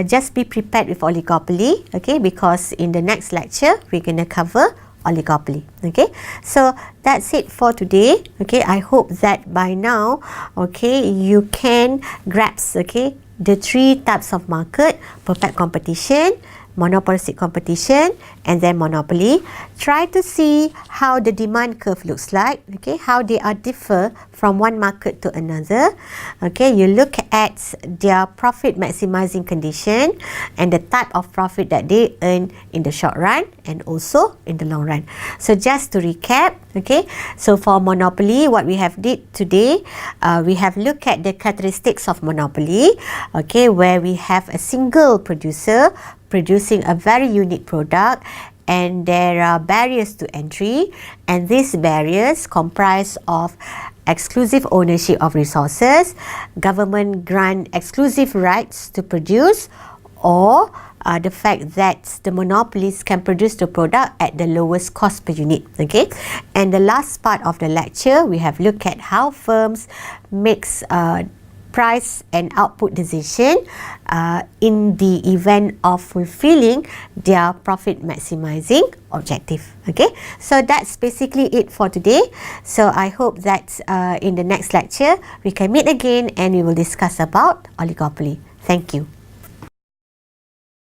just be prepared with oligopoly, okay, because in the next lecture we're going to cover oligopoly. Okay, so that's it for today. Okay, I hope that by now, okay, you can grasp, okay, the three types of market: perfect competition, monopolistic competition, and then monopoly. Try to see how the demand curve looks like, okay, how they are differ from one market to another. Okay, you look at their profit maximizing condition and the type of profit that they earn in the short run and also in the long run. So just to recap, okay, so for monopoly, what we have did today, we have looked at the characteristics of monopoly, okay, where we have a single producer producing a very unique product, and there are barriers to entry, and these barriers comprise of exclusive ownership of resources, government grant exclusive rights to produce, or the fact that the monopolists can produce the product at the lowest cost per unit. Okay, and the last part of the lecture, we have looked at how firms makes price and output decision in the event of fulfilling their profit maximizing objective. Okay, so that's basically it for today. So I hope that in the next lecture we can meet again and we will discuss about oligopoly. Thank you.